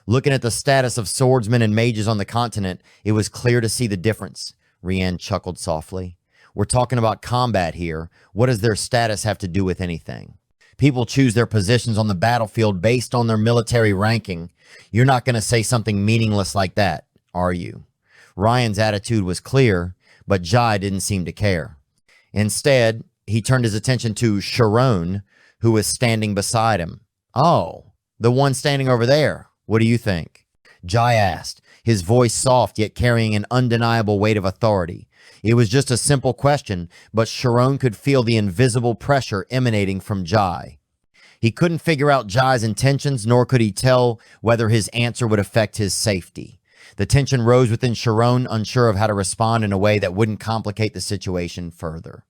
Looking at the status of swordsmen and mages on the continent, it was clear to see the difference. Rian chuckled softly. We're talking about combat here. What does their status have to do with anything? People choose their positions on the battlefield based on their military ranking. You're not going to say something meaningless like that, are you? Ryan's attitude was clear, but Jai didn't seem to care. Instead, he turned his attention to Shirone, who was standing beside him. Oh, the one standing over there. What do you think? Jai asked, his voice soft yet carrying an undeniable weight of authority. It was just a simple question, but Shirone could feel the invisible pressure emanating from Jai. He couldn't figure out Jai's intentions, nor could he tell whether his answer would affect his safety. The tension rose within Shirone, unsure of how to respond in a way that wouldn't complicate the situation further.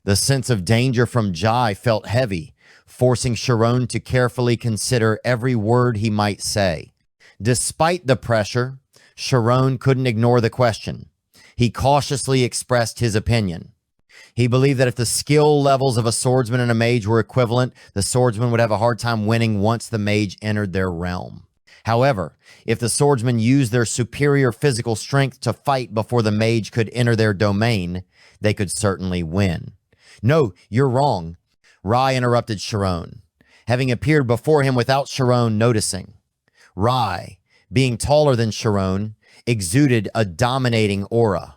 The sense of danger from Jai felt heavy, forcing Shirone to carefully consider every word he might say. Despite the pressure, Shirone couldn't ignore the question. He cautiously expressed his opinion. He believed that if the skill levels of a swordsman and a mage were equivalent, the swordsman would have a hard time winning once the mage entered their realm. However, if the swordsman used their superior physical strength to fight before the mage could enter their domain, they could certainly win. No, you're wrong, Rai interrupted Shirone, having appeared before him without Shirone noticing. Rai, being taller than Shirone, exuded a dominating aura.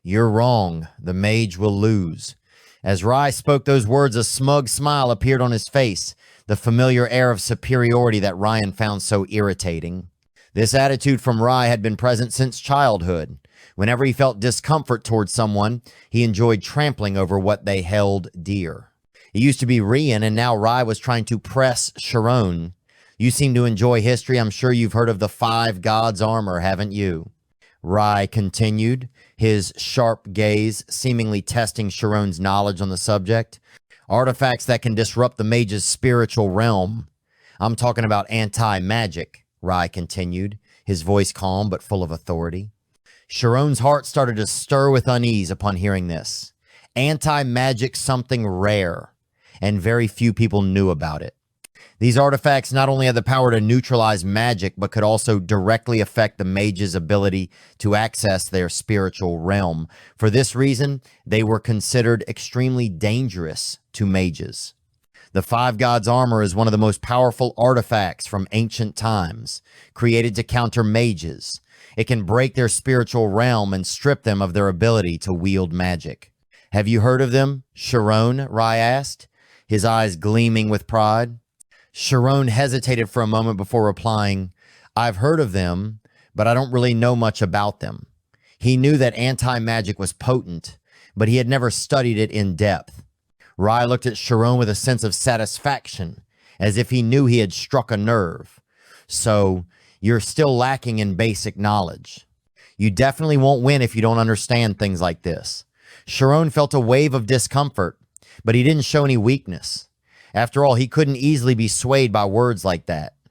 You're wrong, the mage will lose. As Rai spoke those words, a smug smile appeared on his face, the familiar air of superiority that Rian found so irritating. This attitude from Rai had been present since childhood. Whenever he felt discomfort towards someone, he enjoyed trampling over what they held dear. It used to be Rian, and now Rai was trying to press Shirone. You seem to enjoy history. I'm sure you've heard of the 5 gods' armor, haven't you? Rai continued, his sharp gaze seemingly testing Shirone's knowledge on the subject. Artifacts that can disrupt the mage's spiritual realm. I'm talking about anti-magic, Rai continued, his voice calm but full of authority. Shirone's heart started to stir with unease upon hearing this. Anti-magic, something rare, and very few people knew about it. These artifacts not only had the power to neutralize magic, but could also directly affect the mage's ability to access their spiritual realm. For this reason, they were considered extremely dangerous to mages. The Five Gods armor is one of the most powerful artifacts from ancient times, created to counter mages. It can break their spiritual realm and strip them of their ability to wield magic. Have you heard of them? Shirone, Rai asked, his eyes gleaming with pride. Shirone hesitated for a moment before replying, I've heard of them, but I don't really know much about them. He knew that anti-magic was potent, but he had never studied it in depth. Rai looked at Shirone with a sense of satisfaction, as if he knew he had struck a nerve. So, you're still lacking in basic knowledge. You definitely won't win if you don't understand things like this. Shirone felt a wave of discomfort, but he didn't show any weakness. After all, he couldn't easily be swayed by words like that.